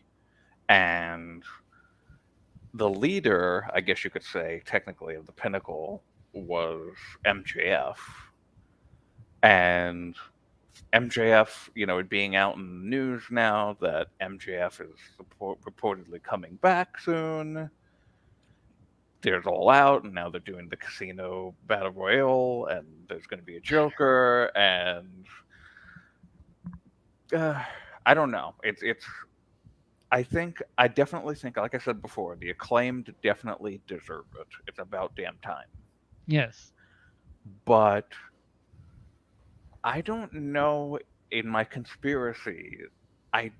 and the leader, I guess you could say, technically, of the Pinnacle was MJF. And MJF, it being out in the news now that MJF is reportedly coming back soon. There's All Out, and now they're doing the Casino Battle Royale, and there's going to be a Joker, and I don't know. I definitely think, like I said before, the Acclaimed definitely deserve it. It's about damn time. Yes. But I don't know, in my conspiracy, I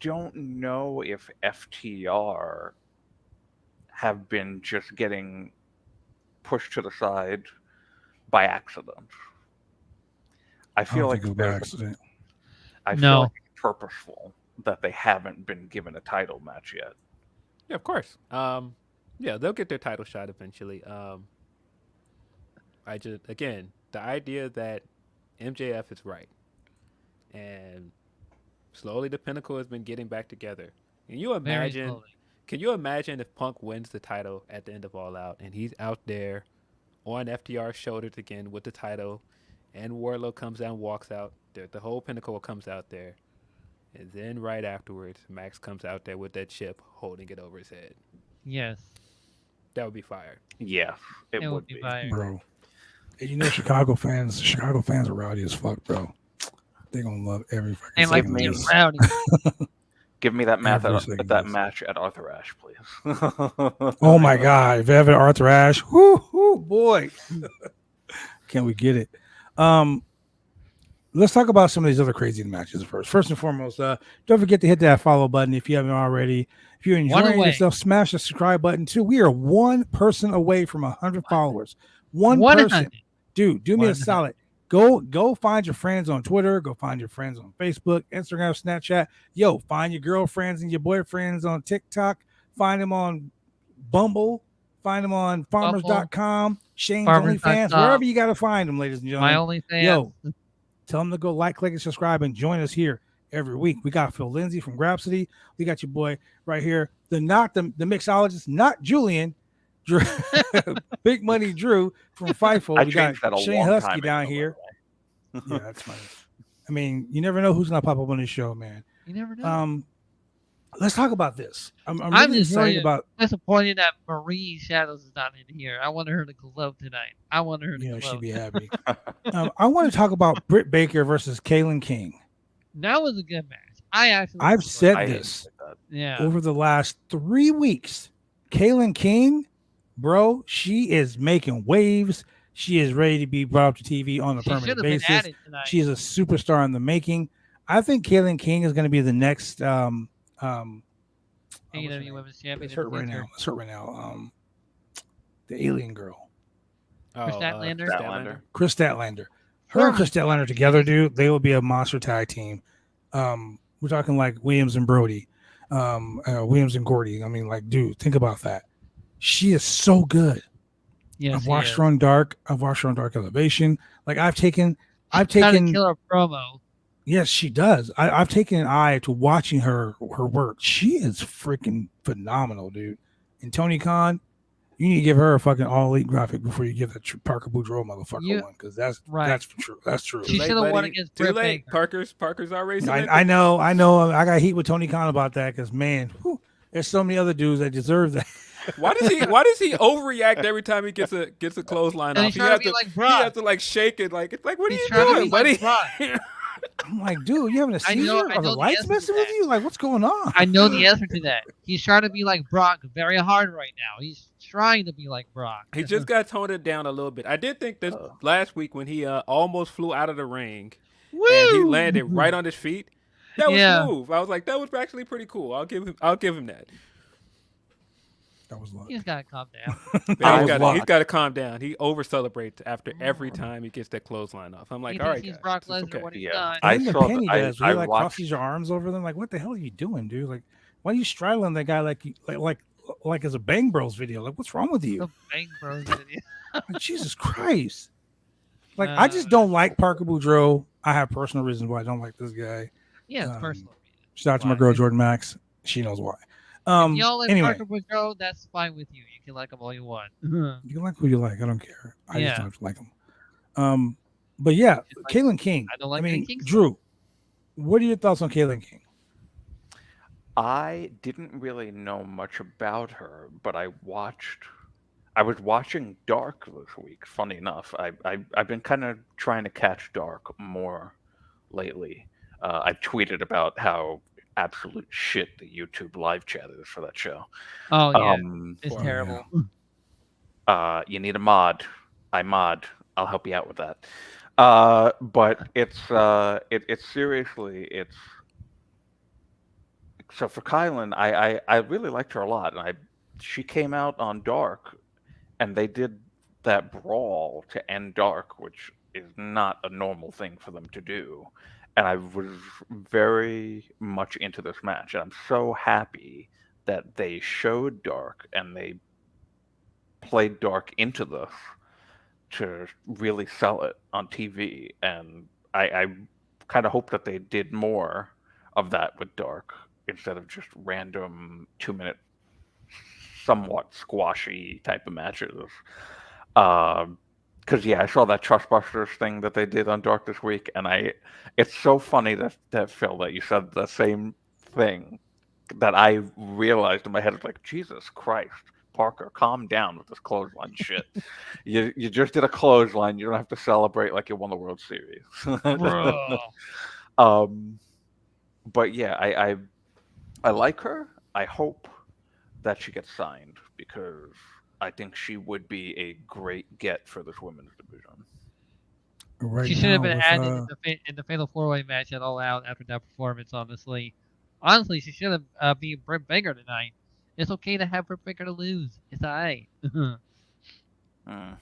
don't know if FTR have been just getting pushed to the side by accident. I I feel don't like think it was by there's- accident. I No. feel like it's purposeful that they haven't been given a title match yet. Yeah, of course. Yeah, they'll get their title shot eventually. Again, the idea that MJF is right, and slowly the Pinnacle has been getting back together. Can you Very imagine? slowly. Can you imagine if Punk wins the title at the end of All Out, and he's out there on FTR's shoulders again with the title, and Wardlow comes out and walks out. The whole Pinnacle comes out there, and then right afterwards, Max comes out there with that chip, holding it over his head. Yes. That would be fire. Yes, it It would be be. fire. Bro. And Chicago fans are rowdy as fuck, bro. They gonna love every fucking They like second of being this. rowdy. Give me that match Every second that is. match at Arthur Ashe, please. Oh my God! Velvet Arthur Ashe, whoo boy, can we get it? Let's talk about some of these other crazy matches first. First and foremost, don't forget to hit that follow button if you haven't already. If you're enjoying yourself, smash the subscribe button too. We are one person away from 100 followers. One person, dude. Do me a solid. Go find your friends on Twitter. Go find your friends on Facebook, Instagram, Snapchat. Yo, find your girlfriends and your boyfriends on TikTok. Find them on Bumble. Find them on farmers.com, Shane's OnlyFans, wherever you got to find them, ladies and gentlemen. My OnlyFans. Yo, tell them to go like, click, and subscribe and join us here every week. We got Phil Lindsay from Grapsody. We got your boy right here, the mixologist, not Julian. Drew, Big Money Drew from Fightful. We got Shane Husky down here. Yeah, that's funny. I mean, you never know who's gonna pop up on this show, man. You never know. Let's talk about this. I'm really excited about. Disappointed that Marie Shadows is not in here. I wanted her to glow tonight. I wanted her to glow. She'd be happy. I want to talk about Britt Baker versus Kaylin King. That was a good match. I've said this over the last 3 weeks. Kaylin King, bro, she is making waves. She is ready to be brought up to TV on a permanent basis. She is a superstar in the making. I think Kaylin King is going to be the next AEW Women's Champion. Let's hurt right now. The alien girl. Chris Statlander. Chris Statlander. Her and Chris Statlander together, dude, they will be a monster tag team. We're talking like Williams and Brody, Williams and Gordy. I mean, like, dude, think about that. She is so good. Yes, I've watched her on Dark. I've watched her on Dark Elevation. Like, I've taken killer promo. Yes, she does. I've taken an eye to watching her work. She is freaking phenomenal, dude. And Tony Khan, you need to give her a fucking all elite graphic before you give that Parker Boudreaux motherfucker one, because that's true. That's true. She should have won against Britt Baker. Parker's already. I know. I got heat with Tony Khan about that because, man, there's so many other dudes that deserve that. Why does he overreact every time he gets a clothesline off? He has to like shake it like it's like, what are you doing, buddy? I'm like, dude, you having a seizure? Are the lights messing with you? Like, what's going on? I know the answer to that. He's trying to be like Brock very hard right now. He's trying to be like Brock. He just got toned it down a little bit. I did think this last week when he almost flew out of the ring and he landed right on his feet. That was smooth. I was like, that was actually pretty cool. I'll give him that. That was luck. He's got to calm down. He's got to calm down. He over celebrates after every time he gets that clothesline off. I'm like, all right, he's Brock Lesnar when he's done. I saw Penny does. He like crosses your arms over them. Like, what the hell are you doing, dude? Like, why are you straddling that guy like as a Bang Bros video? Like, what's wrong with you? The Bang Bros video. Like, Jesus Christ! Like, I just don't like Parker Boudreaux. I have personal reasons why I don't like this guy. Yeah, it's personal. Shout out to my girl Jordan Max. She knows why. If y'all like Parker Boudreaux, that's fine with you. You can like him all you want. You can like who you like. I don't care. I just don't have to like him. But yeah, Kaylin King. I don't like King. Drew, what are your thoughts on Kaylin King? I didn't really know much about her, but I was watching Dark this week. Funny enough, I've been kind of trying to catch Dark more lately. I tweeted about how absolute shit the YouTube live chat is for that show. Oh yeah, it's terrible. You need a mod. I mod. I'll help you out with that. But it's seriously so for Kylan, I really liked her a lot, and she came out on Dark, and they did that brawl to end Dark, which is not a normal thing for them to do. And I was very much into this match. And I'm so happy that they showed Dark and they played Dark into this to really sell it on TV. And I kind of hope that they did more of that with Dark instead of just random 2-minute, somewhat squashy type of matches. Because I saw that Trustbusters thing that they did on Dark this week, and it's so funny that Phil, that you said the same thing, that I realized in my head, like, Jesus Christ, Parker, calm down with this clothesline shit. You just did a clothesline. You don't have to celebrate like you won the World Series. But yeah, I like her. I hope that she gets signed because I think she would be a great get for this women's division. Right She should have now been with added in the Fatal 4-Way match at All Out after that performance. Honestly, she should have beat Britt Baker tonight. It's okay to have Britt Baker to lose. It's alright.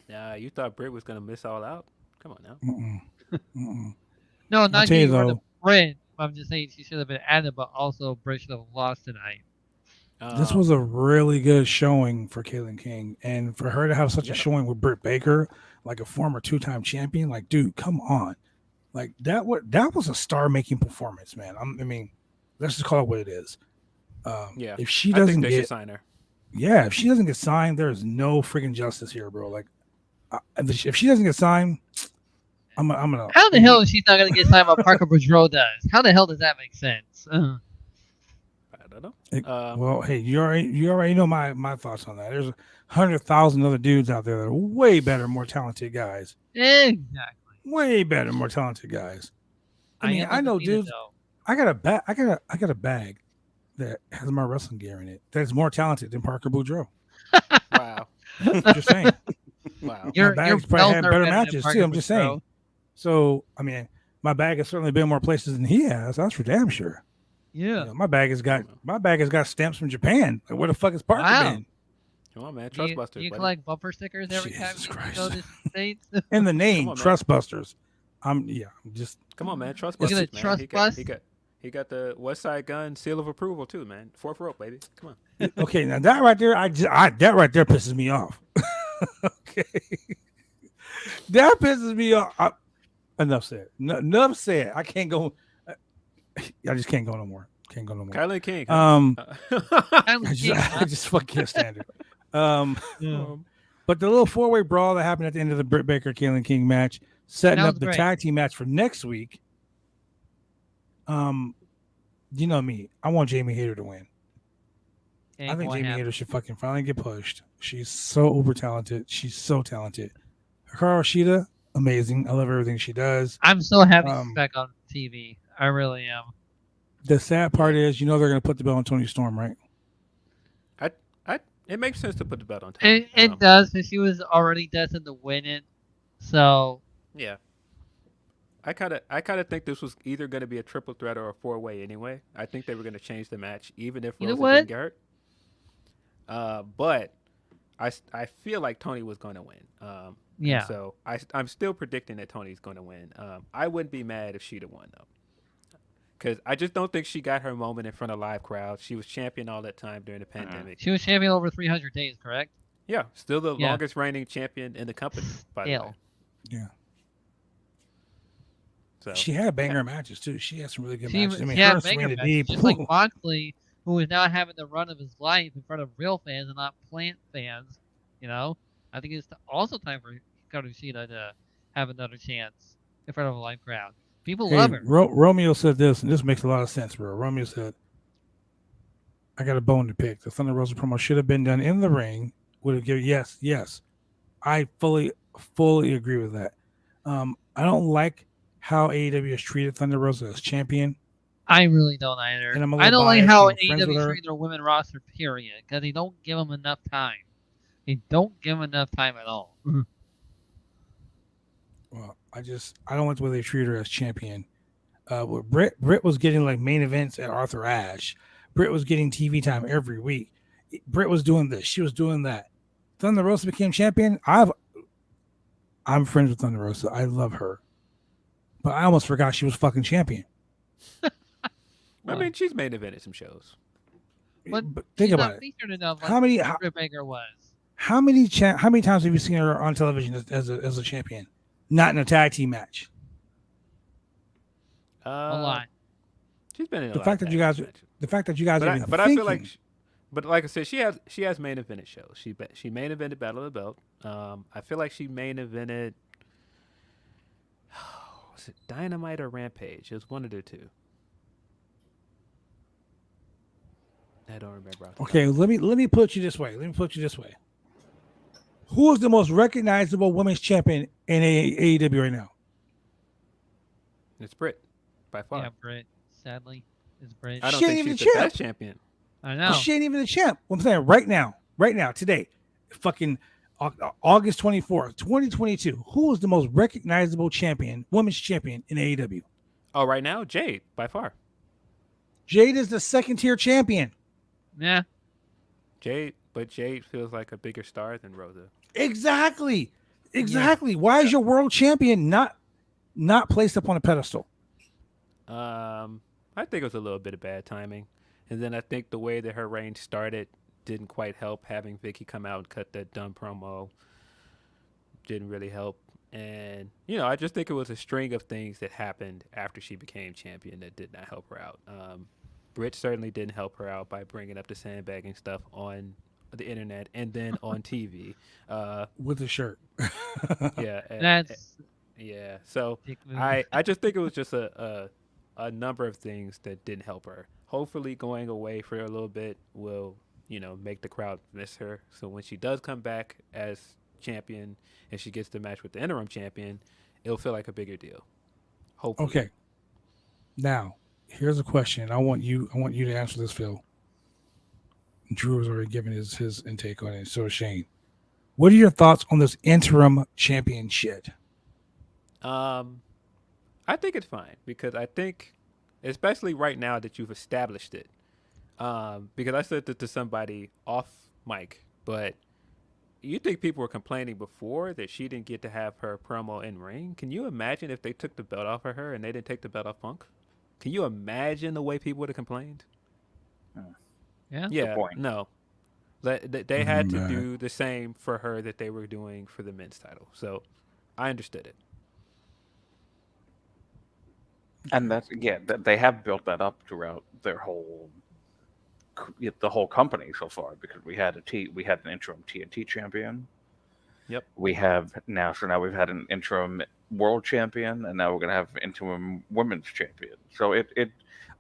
Yeah, you thought Britt was gonna miss All Out? Come on now. No, I'll not tell you getting rid of though, Britt. I'm just saying she should have been added, but also Britt should have lost tonight. this was a really good showing for Caitlyn King, and for her to have such a showing with Britt Baker, like a former 2-time champion, like dude, come on, like that was a star-making performance, man. I mean, let's just call it what it is. If she I doesn't think they should get, sign her. yeah, if she doesn't get signed, there's no freaking justice here, bro. Like, if she doesn't get signed, I'm gonna. How the hell is she not gonna get signed by Parker Boudreaux does? How the hell does that make sense? I don't know. Well, hey, you already know my thoughts on that. There's 100,000 other dudes out there that are way better, more talented guys. Exactly. Way better, more talented guys. I mean, am I know undefeated, dudes. though. I got a bag that has my wrestling gear in it. That's more talented than Parker Boudreaux. Wow. Just saying. Wow. Your my bag's belts probably had are better than matches Parker too. I'm just saying. Boudreaux. So I mean, my bag has certainly been more places than he has. That's for damn sure. Yeah. You know, my bag has got stamps from Japan. Like, where the fuck has Parker Wow. been? Come on, man. Do you Trustbusters. buddy. collect bumper stickers every time Jesus you Christ. go to the States? In the name, on, man. Trustbusters. I'm just Come on, man. Trust Look at Busters, the man. trust bus. He got the West Side Gun seal of approval too, man. 4th rope, baby. Come on. okay. Now that right there, that right there pisses me off. Okay, that pisses me off. Enough said. Enough said. I can't go. I just can't go no more. Can't go no more. Kylie King. I just fucking can't stand it. But the little 4-way brawl that happened at the end of the Britt Baker Caitlyn King match, setting That up was the great. tag team match for next week. You know me. I want Jamie Hayter to win. I think Jamie Hayter should fucking finally get pushed. She's so uber talented. She's so talented. Hikaru Shida, amazing. I love everything she does. I'm so happy she's back on TV. I really am. The sad part is, they're going to put the belt on Tony Storm, right? It makes sense to put the belt on Tony. It does, because she was already destined to win it. So Yeah. I kind of think this was either going to be a triple threat or a 4-way anyway. I think they were going to change the match, even if You know Rosa what? didn't get hurt. But I feel like Tony was going to win. yeah, So I'm still predicting that Tony's going to win. I wouldn't be mad if she'd have won though, because I just don't think she got her moment in front of live crowds. She was champion all that time during the pandemic. she was champion over 300 days, correct? Yeah, still the Yeah. longest reigning champion in the company. By the way. Still. Yeah. So She had banger matches too. She had some really good matches. I mean, She her had and banger Serena matches, Deeb. just like Moxley, who is now having the run of his life in front of real fans and not plant fans. I think it's also time for Hikaru Shida to have another chance in front of a live crowd. People love her. Romeo said this, and this makes a lot of sense, bro. Romeo said, I got a bone to pick. The Thunder Rosa promo should have been done in the ring. Would have given yes. I fully agree with that. I don't like how AEW has treated Thunder Rosa as champion. I really don't either. And I'm a I little don't like biased, how I'm friends with AEW her. treat their women roster, period, because they don't give them enough time. They don't give them enough time at all. Well, I don't like the way they treat her as champion. Britt was getting like main events at Arthur Ashe. Britt was getting TV time every week. Britt was doing this. She was doing that. Thunder Rosa became champion. I'm friends with Thunder Rosa. I love her. But I almost forgot she was fucking champion. I mean, she's main evented some shows. But think she's about not it. featured enough How many- Britt Baker was. How many times have you seen her on television as a champion? Not in a tag team match. A lot. She's been in a The lot fact of that you tag guys, team matches. the fact that you guys are even But I thinking, feel like, but like I said, she has main evented shows. She main evented Battle of the Belt. I feel like she main evented. Was it Dynamite or Rampage? It was one of the two. I don't remember. off the top. okay, let me put you this way. Who is the most recognizable women's champion in AEW right now? It's Britt by far. Yeah, Britt, sadly. Is Brit. I don't She think ain't she's even the champ. best champion. I know. She ain't even the champ. What I'm saying right now, today, fucking August 24th, 2022. Who is the most recognizable champion, women's champion in AEW? Oh, right now, Jade by far. Jade is the second tier champion. Yeah. Jade feels like a bigger star than Rosa. Exactly. Why is your world champion not placed up on a pedestal? I think it was a little bit of bad timing, and then I think the way that her reign started didn't quite help. Having Vicky come out and cut that dumb promo didn't really help. And, I just think it was a string of things that happened after she became champion that did not help her out. Britt certainly didn't help her out by bringing up the sandbagging stuff on the internet and then on TV. With the shirt. Yeah. So Dick move. I just think it was just a number of things that didn't help her. Hopefully going away for a little bit will, make the crowd miss her. So when she does come back as champion and she gets the match with the interim champion, it'll feel like a bigger deal. Hopefully. Okay. Now, here's a question. I want you to answer this, Phil. Drew has already given his intake on it. So is Shane. What are your thoughts on this interim champion shit? I think it's fine because I think, especially right now that you've established it, because I said that to somebody off mic, but you think people were complaining before that she didn't get to have her promo in ring? Can you imagine if they took the belt off of her and they didn't take the belt off Punk? Can you imagine the way people would have complained? Yeah. Yeah, point. no. They had to do the same for her that they were doing for the men's title. So I understood it. And they have built that up throughout the whole company so far, because we had an interim TNT champion. Yep. We have now we've had an interim world champion, and now we're gonna have interim women's champion. So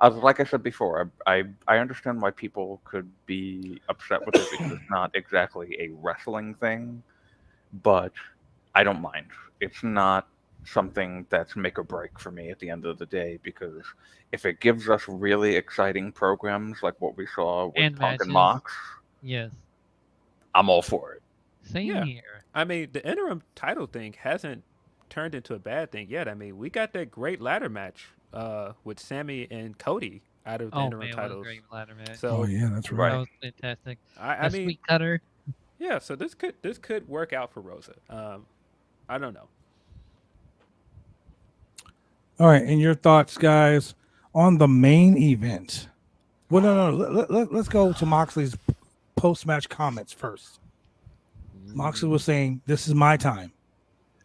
like I said before, I understand why people could be upset with it because it's not exactly a wrestling thing, but I don't mind. It's not something that's make or break for me at the end of the day, because if it gives us really exciting programs like what we saw with And Punk matches. and Mox, Yes. I'm all for it. Same Yeah. here. I mean, the interim title thing hasn't turned into a bad thing yet. I mean, we got that great ladder match with Sammy and Cody out of the interim Man, what a titles. great ladder match. So Oh yeah, that's right. That was fantastic. I A mean, sweet cutter. yeah. So this could work out for Rosa. I don't know. All right, and your thoughts, guys, on the main event? Well, no. Let's go to Moxley's post-match comments first. Moxley was saying, "This is my time,"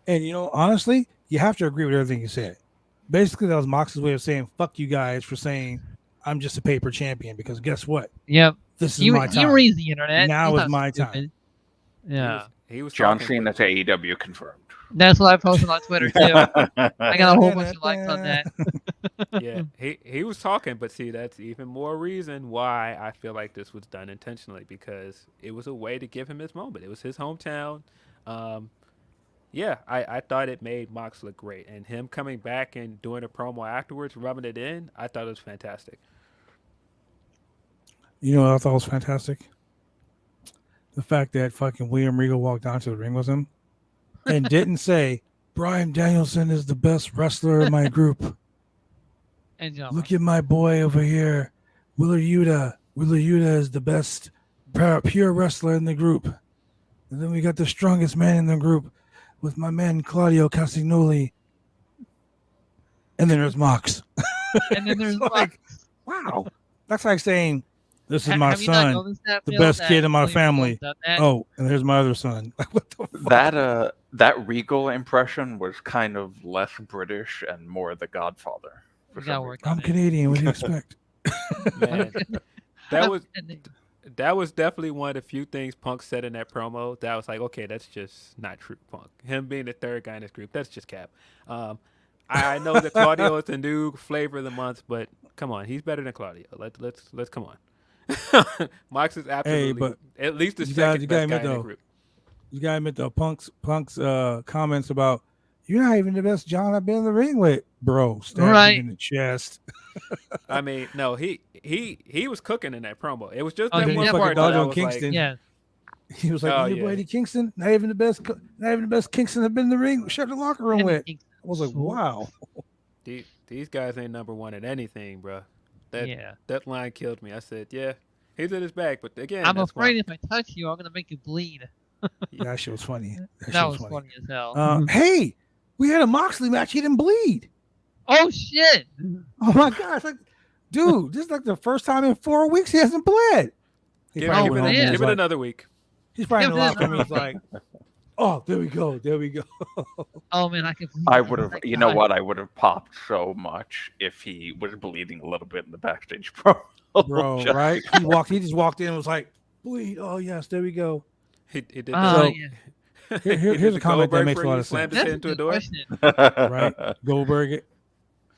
and honestly, you have to agree with everything he said. Basically, that was Moxley's way of saying, "Fuck you guys for saying I'm just a paper champion." Because guess what? Yep. This is my He time. reads the internet. Now He's is not my stupid. time. Yeah. He was John talking, Cena to AEW confirmed. That's what I posted on Twitter too. I got a whole bunch of likes on that. Yeah, he was talking, but see, that's even more reason why I feel like this was done intentionally, because it was a way to give him his moment. It was his hometown. I thought it made Mox look great, and him coming back and doing a promo afterwards, rubbing it in, I thought it was fantastic. You know what I thought was fantastic? The fact that fucking William Regal walked down to the ring with him and didn't say, "Bryan Danielson is the best wrestler in my group. And Jon Look at my boy over here. Wheeler Yuta. Wheeler Yuta is the best pure wrestler in the group. And then we got the strongest man in the group with my man Claudio Castagnoli. And then there's Mox." And then there's like, wow. That's like saying, "This is my Have you not son, noticed that, the Phil, best that kid in my William family. Regal's done that? Oh, and here's my other son." Like, what the fuck? That Regal impression was kind of less British and more The Godfather. We gotta work on I'm it. Canadian. What do you expect? Man, that was definitely one of the few things Punk said in that promo that was like, okay, that's just not true, Punk. Him being the third guy in this group, that's just cap. I know that Claudio is the new flavor of the month, but come on, he's better than Claudio. Let's come on. Mox is absolutely but at least the you second gotta best guy admit, in the though, group. You gotta admit though, Punk's comments about you're not even the best John I've been in the ring with, bro. Stabbed Right. him in the chest. I mean, no, he was cooking in that promo. It was just Oh, that he one fucking part dog that I on was Kingston. like, Yeah. He was like, Oh, your yeah. boy Eddie Kingston, not even the best Kingston have been in the ring, shut the locker room with. I was like, wow. these guys ain't number one at anything, bro. Yeah. That line killed me. I said, yeah, he's at his back, but again, I'm that's afraid why. if I touch you, I'm gonna make you bleed. That shit was funny. That was funny as hell. Hey, we had a Moxley match. He didn't bleed. Oh shit! Oh my gosh, like, dude, this is like the first time in 4 weeks he hasn't bled. He Give, probably give went home it, and give was it like- another week. He's probably in the Give it locker room. He's another like, oh, there we go. Oh man, I can. I would have, you know what? I would have popped so much if he was bleeding a little bit in the backstage promo. bro, Just- right? He just walked in and was like, bleed. Oh yes, there we go. He did Oh So- yeah. Here's a comment that makes a lot of Slammed sense. his head That's a into a good door. question. Right? Goldberg.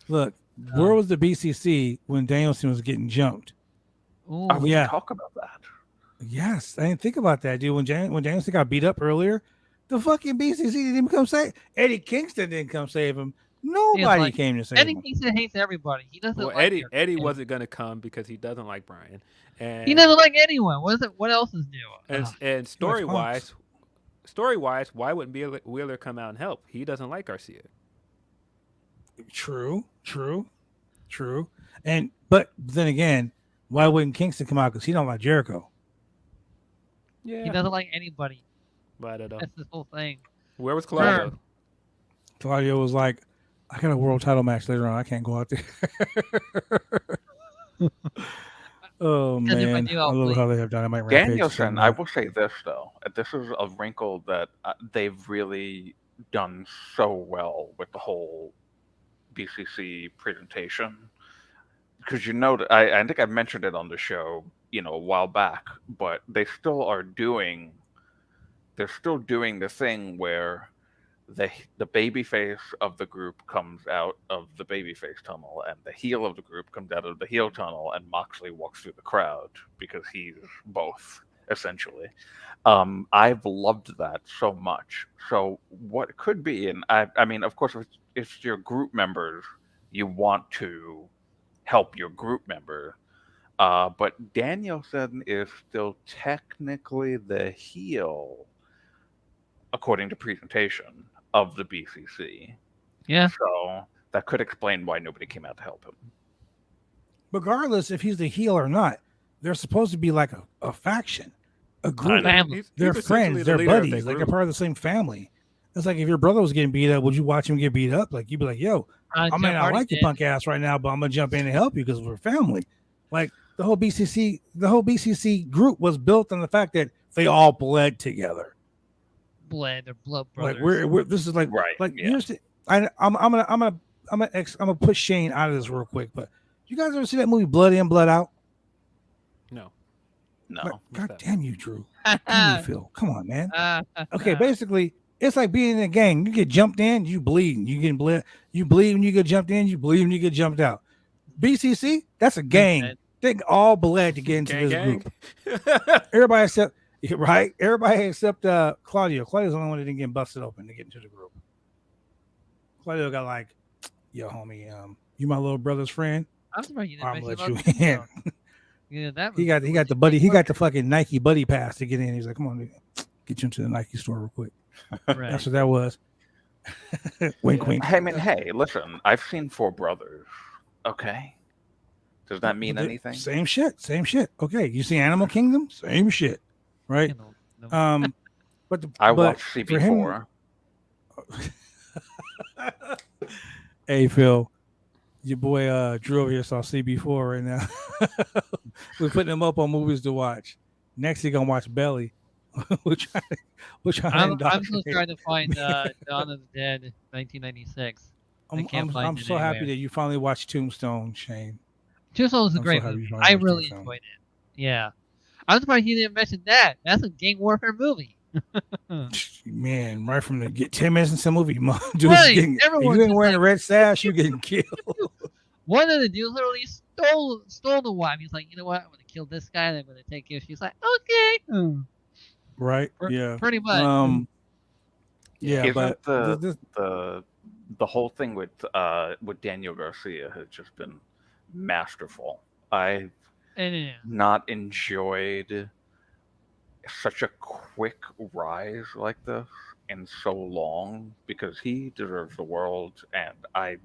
Look, where was the BCC when Danielson was getting jumped? Ooh. I Yeah. yeah. Talk about that. Yes, I didn't think about that, dude. When Danielson got beat up earlier, the fucking BCC didn't even come save Eddie Kingston. Didn't come save him. Nobody like, came to save Eddie him. Kingston hates everybody. He doesn't Well, like your- Eddie wasn't gonna come because he doesn't like Brian, and He doesn't like anyone. What else is new? and story wise, why wouldn't Wheeler come out and help? He doesn't like Garcia. True. But then again, why wouldn't Kingston come out? Because he don't like Jericho. Yeah, He doesn't like anybody. but I don't know. That's the whole thing. Where was Claudio? Claudio was like, I got a world title match later on. I can't go out there. Oh Because if I man, do, I I'll love bleed. how they have Dynamite Rampage. Danielson, I will say this though. This is a wrinkle that they've really done so well with the whole BCC presentation. Because I think I mentioned it on the show, a while back, but they're still doing the thing where the babyface of the group comes out of the babyface tunnel, and the heel of the group comes out of the heel tunnel, and Moxley walks through the crowd because he's both, essentially. I've loved that so much. So what could be, and I mean, of course, if it's your group members, you want to help your group member. But Danielson is still technically the heel, according to presentation, of the BCC. Yeah. So that could explain why nobody came out to help him. regardless if he's the heel or not, they're supposed to be like a faction, a group. Family. They're He's essentially friends, the they're leader of buddies, that like they're group. part of the same family. It's like if your brother was getting beat up, would you watch him get beat up? Like you'd be like, yo, I may Jeff not Hardy like your did. punk ass right now, but I'm gonna jump in and help you because we're family. Like the whole BCC group was built on the fact that they all bled together. They're blood brothers. Like we're this is like Right, Like yeah. here's the, I'm gonna put Shane out of this real quick, but you guys ever see that movie Blood In, Blood Out? No. No. Like, what's God that? damn you, Drew. Damn you, Phil. Come on, man. Okay, but basically, it's like being in a gang. You get jumped in, you bleed. You get bled. You bleed when you get jumped in. You bleed when you get jumped out. BCC, that's a gang. They all bled to get into this group. Everybody except Everybody except Claudio. Claudio's the only one that didn't get busted open to get into the group. Claudio got like, yo, homie, you my little brother's friend. I'm surprised you didn't I'm gonna mention let you about in. Tombstone. Yeah, that was He got the buddy. He got the fucking Nike buddy pass to get in. He's like, come on, dude, get you into the Nike store real quick. right. That's what that was. Wink, wink. I mean, hey, listen, I've seen Four Brothers. Okay. Does that mean anything? Same shit. Okay, you see Animal Kingdom? Same shit, right? You know, But I but watched for him- CB4. Hey Phil, your boy Drew over here saw CB4 right now. We're putting him up on movies to watch. Next, he gonna watch Belly. We're trying to I'm still indoctrinate. trying to find Dawn of the Dead 1996. I can't find I'm it so happy anywhere. that you finally watched Tombstone, Shane. Tombstone was a I'm so great happy movie. you finally I watched really Tombstone. enjoyed it. Yeah. I'm surprised you didn't mention that. That's a gang warfare movie. Man, right from the get 10 minutes into the movie, dude, Right, getting, if everyone's you ain't just wearing like- a red sash, you getting killed. One of the dudes literally stole the wife. He's like, you know what? I'm gonna kill this guy. And I'm gonna take you. She's like, okay. Right? Yeah. Pretty much. Yeah, Isn't but the whole thing with Daniel Garcia has just been masterful. I've It is. not enjoyed such a quick rise like this in so long because he deserves the world, and I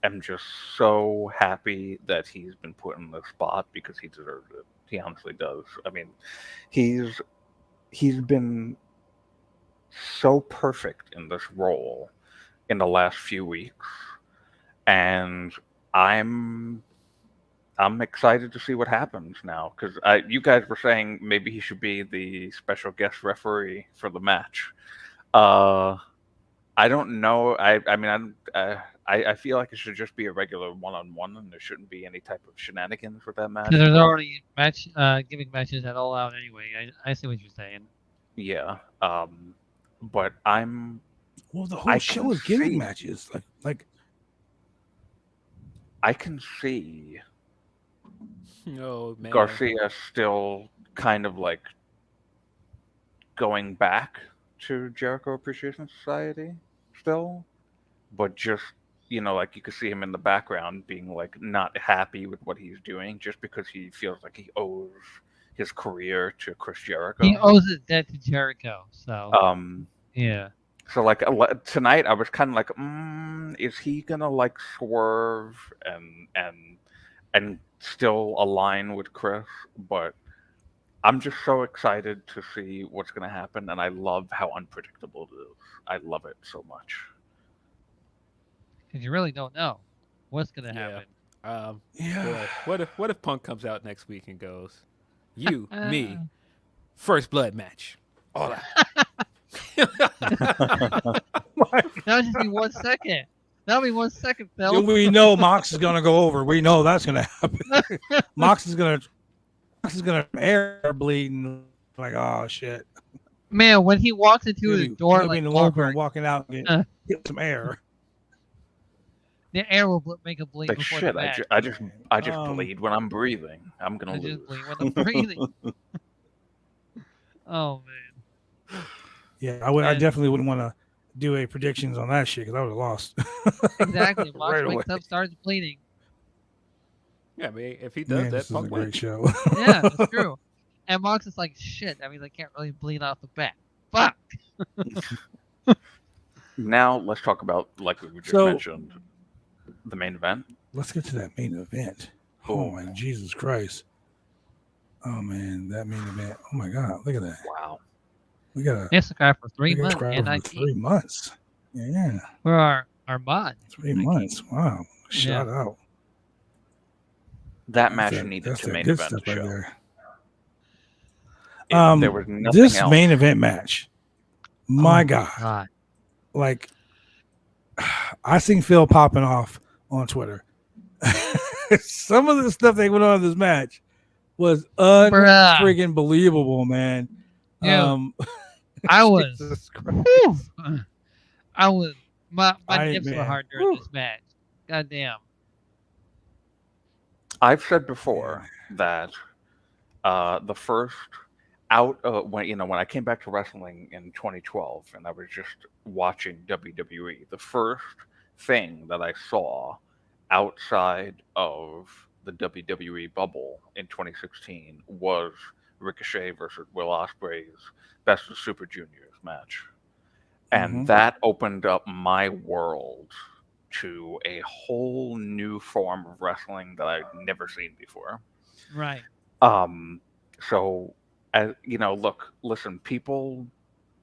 am just so happy that he's been put in this spot because he deserves it. He honestly does. I mean, he's been so perfect in this role in the last few weeks, and I'm excited to see what happens now because you guys were saying maybe he should be the special guest referee for the match. I don't know. I mean, I feel like it should just be a regular one-on-one, and there shouldn't be any type of shenanigans with that match. 'Cause there's but- already gimmick matches at All Out anyway. I see what you're saying. Yeah. But I'm well, the I whole can show is gimmick see- matches. Like I can see Oh man. Garcia still kind of like going back to Jericho Appreciation Society still, but just like you could see him in the background being like not happy with what he's doing just because he feels like he owes his career to Chris Jericho. He owes his debt to Jericho. So yeah. So like tonight, I was kind of like, is he gonna like swerve and still align with Chris? But I'm just so excited to see what's gonna happen, and I love how unpredictable it is. I love it so much. Because you really don't know what's gonna Yeah. happen. yeah. Boy, what if Punk comes out next week and goes, "You, me, Uh. first blood match, all out." That'll just be 1 second. That'll be 1 second, Phil. We know Mox is gonna go over. We know that's gonna happen. Mox is gonna air bleeding like, oh shit. Man, when he walks into the door He'll be like in the locker Goldberg, and walking out and get some air. the air will make a bleed Like before shit, the match. I just Um, bleed when I'm breathing. I'm gonna I lose. just bleed when I'm breathing. Oh man. Yeah, I And- definitely wouldn't want to do a predictions on that shit because I would have lost. Exactly. Mox Right wakes away. up, starts bleeding. Yeah, I mean, if he does Man, that, this is a Punk great wins. show. Yeah, that's true. And Mox is like, shit. I mean, I can't really bleed off the bat. Fuck. Now let's talk about, like we just So- mentioned, the main event. Let's get to that main event. Oh my Jesus Christ. Oh man, that main event. Oh my God, look at that. Wow. We got a They subscribed for 3 we got a months crowd and for 19 3 months. Yeah, for our mod. 3 months. Wow, shout out. That match That's needed to that main good event stuff the right show. there. There was nothing This else. main event match. My Oh, God. Like, I seen Phil popping off on Twitter. Some of the stuff they went on in this match was Bruh. unfriggin' believable, man. Yeah. I was. Jesus Christ. Whew. I was. My I- nips were man. hard during Whew. this match. God damn. I've said before that the first when I came back to wrestling in 2012 and I was just watching WWE, the first thing that I saw outside of the WWE bubble in 2016 was Ricochet versus Will Ospreay's Best of Super Juniors match. And Mhm. that opened up my world to a whole new form of wrestling that I'd never seen before. Right. So, listen, people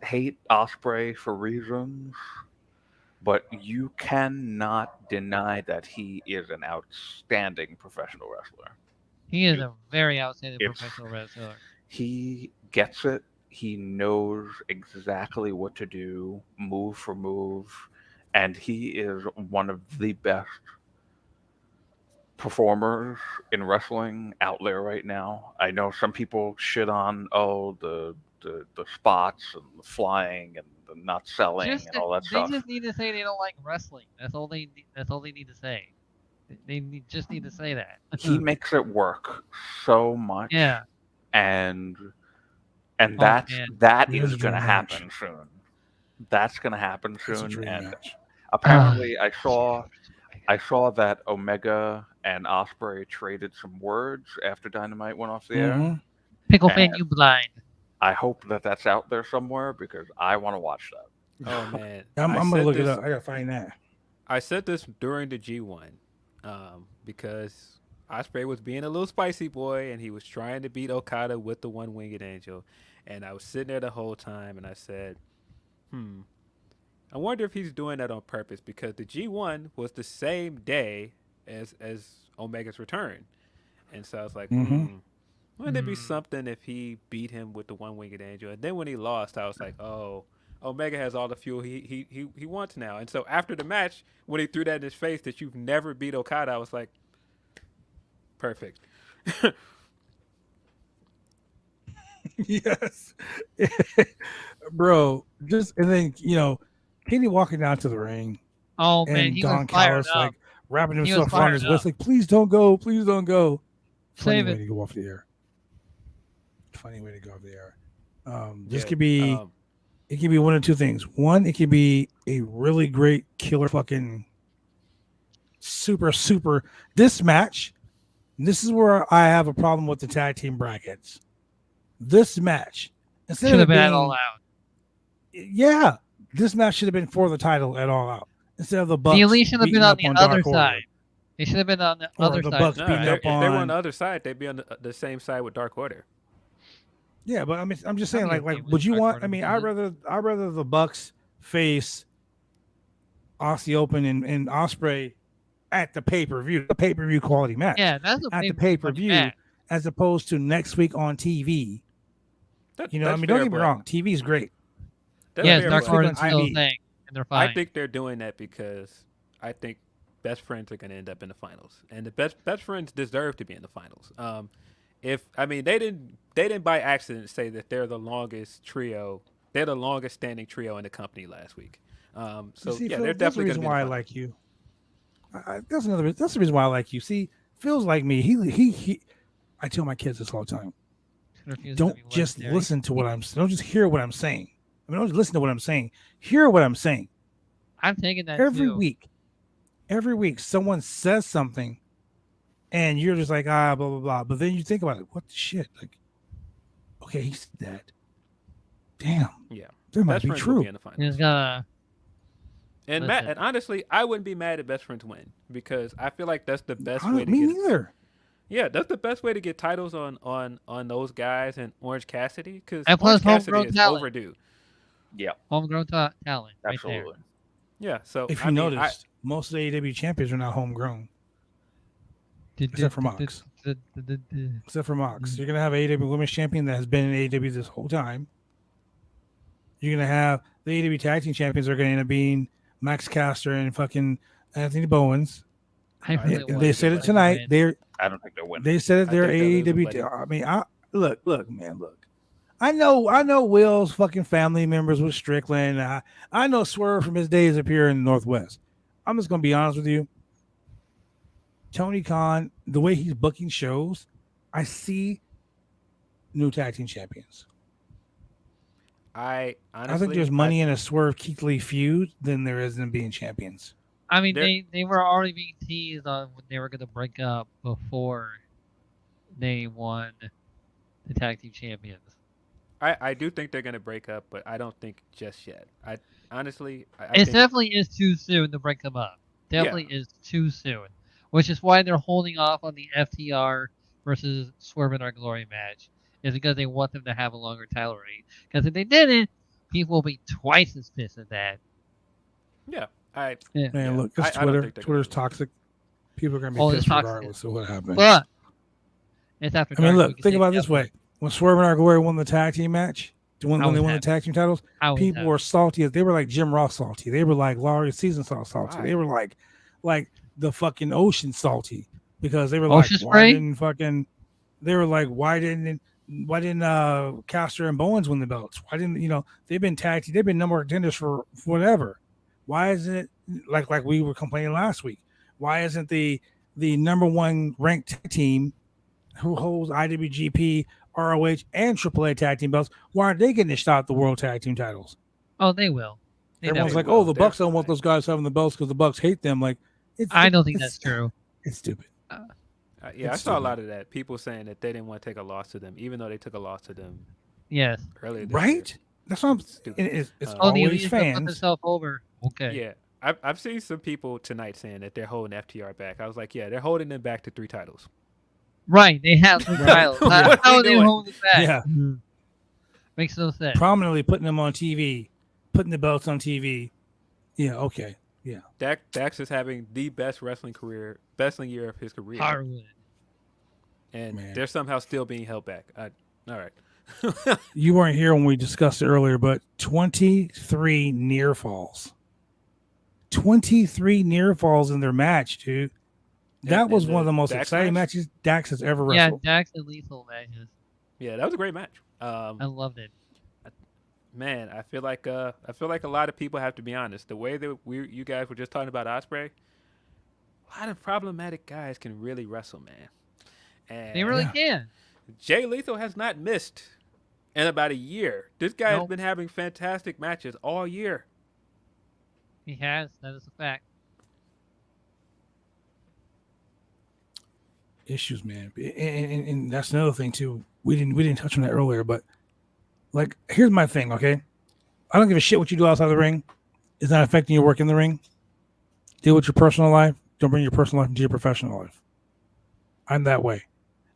hate Osprey for reasons, but you cannot deny that he is an outstanding professional wrestler. He is a very outstanding It's- professional wrestler. He gets it. He knows exactly what to do, move for move, and he is one of the best performers in wrestling out there right now. I know some people shit on the spots and the flying and the not selling and all that They stuff. just need to say they don't like wrestling. That's all they need to say. Just need to say that. He makes it work so much. Yeah. And Oh, that man. that It is is a going to good match. happen soon. that's going to happen It's a soon. dream And match. apparently, I saw that Omega and Osprey traded some words after Dynamite went off the air. Mhm. Pickle fan, And- you blind. I hope that that's out there somewhere because I want to watch that. Oh man, I'm I gonna said look it this- up. I gotta find that. I said this during the G1 because Osprey was being a little spicy boy and he was trying to beat Okada with the one-winged angel. And I was sitting there the whole time and I said, I wonder if he's doing that on purpose because the G1 was the same day as Omega's return. And so I was like, Mhm. wouldn't it be something if he beat him with the one-winged angel? And then when he lost, I was like, oh, Omega has all the fuel he wants now. And so after the match, when he threw that in his face that you've never beat Okada, I was like, perfect. Yes, bro. Just and then Kenny walking down to the ring Oh man, and he Don was fired Callis up. like wrapping He was himself around fired his up. waist, like, please don't go, please don't go. Funny Save way it. to go off the air. Funny way to go off the air. This Yeah, could be it could be one of two things. One, it could be a really great killer fucking super. This match, this is where I have a problem with the tag team brackets. This match, instead Should of have been being, all out. yeah, this match should have been for the title at all out instead of the Bucks. The Elite should have beating been on up the Dark other Order. side. They should have been on the Or other the side. Bucks No, beating if up they were on on the other side, they'd be on the same side with Dark Order. Yeah, but I mean, I'm just saying, I'd be like, okay with would you Dark want? Order I mean, because I'd rather the Bucks face Aussie Open and Osprey at the pay-per-view quality match. Yeah, that's a at the pay-per-view pay-per-view match. as opposed to next week on TV. I That's mean, fair, don't get me but- wrong, TV's great. That's Yes, fair, Dark but Order's I- still a TV. thing, and they're fine. I think they're doing that because I think best friends are going to end up in the finals, and the best friends deserve to be in the finals. They didn't by accident say that they're the longest trio. They're the longest standing trio in the company last week. So You see, yeah, Phil, they're that's the definitely going to reason be. why I like you. That's the reason why I like you. See, Phil's like me. He I tell my kids this all the time. Refuses to Don't be just legendary. listen to what I'm. Don't just hear what I'm saying. I mean, don't just listen to what I'm saying. Hear what I'm saying. I'm taking that Every too. week, someone says something, and you're just like, blah blah blah. But then you think about it. What the shit? Like, okay, he said that. Damn. Yeah, That might best be friends will true. be in the finals. You just gotta. And Listen. and honestly, I wouldn't be mad if best friends win because I feel like that's the best I way don't, to me get. neither. Yeah, that's the best way to get titles on those guys and Orange Cassidy because And plus Orange Cassidy homegrown is talent. overdue. Yeah, Homegrown talent right there. absolutely. Yeah, so If you noticed, most of the AEW champions are not homegrown, except for Mox. Except for Mox. You're gonna have AEW Women's Champion that has been in AEW this whole time. You're gonna have the AEW Tag Team Champions are gonna end up being Max Caster and fucking Anthony Bowens. I really want They to said see it them tonight. win. I don't think they'll win. They said that I they're think they'll lose, AEW. buddy. I mean, look, man, look. I know Will's fucking family members with Strickland. I know Swerve from his days up here in the Northwest. I'm just gonna be honest with you. Tony Khan, the way he's booking shows, I see new tag team champions. I honestly, I think there's money in a Swerve Keith Lee feud than there is in being champions. I mean, They're- they were already being teased on when they were going to break up before they won the tag team champions. I do think they're gonna break up, but I don't think just yet. I honestly, I It think definitely is too soon to break them up. Definitely is too soon, which is why they're holding off on the FTR versus Swerve in Our Glory match. Is because they want them to have a longer title reign. Because if they didn't, people will be twice as pissed at that. yeah, Man, Yeah, look, it's I don't Twitter. think they're gonna Twitter's lose. toxic. People are gonna be Oh, it's pissed toxic. regardless of what happens. But it's after I mean, dark, we look, can think take about it the this F way: when Swerve and Our Glory won the tag team match, when I they was won the happy. tag team titles, I was people happy. were salty. They were like Jim Ross salty. They were like Laurie Season salty. Why? They were like the fucking ocean salty because they were Ocean like, why spray? didn't fucking? They were like, why didn't Caster and Bowens win the belts? Why didn't they've been tag team? They've been number one contenders for whatever. Why isn't it like we were complaining last week? Why isn't the number one ranked tag team who holds IWGP, ROH, and AAA tag team belts? Why aren't they getting a shot at the world tag team titles? Oh, they will. Everyone's like, will. "Oh, the They're Bucks don't want fine. those guys having the belts because the Bucks hate them." Like, I don't think that's true. It's stupid. Yeah, I It's saw a stupid. lot of that. People saying that they didn't want to take a loss to them, even though they took a loss to them Yes. earlier this Right? year. That's what I'm. Stupid. It's Oh, the always Elite put fans. himself over. Okay. Yeah, I've seen some people tonight saying that they're holding FTR back. I was like, yeah, they're holding them back to 3 titles. Right. They have 3 titles. What are How we are they doing? holding it back? Yeah. Makes no sense. Prominently putting them on TV, putting the belts on TV. Yeah. Okay. Yeah. Dax is having the best wrestling year of his career, Hardwood. and Man. they're somehow still being held back. All right. You weren't here when we discussed it earlier, but 23 near falls. 23 near falls in their match, dude. That In was the one of the most Dax exciting match? matches Dax has ever Yeah, wrestled. Dax and Lethal matches. Yeah, that was a great match. I loved it. Man, I feel like a lot of people have to be honest. The way that you guys were just talking about Osprey, a lot of problematic guys can really wrestle, man. And They really Yeah. can. Jay Lethal has not missed in about a year. This guy has Nope. been having fantastic matches all year. He has. That is a fact. Issues, man. And that's another thing too. We didn't touch on that earlier, but like, here's my thing, okay? I don't give a shit what you do outside the ring. It's not affecting your work in the ring. Deal with your personal life. Don't bring your personal life into your professional life. I'm that way.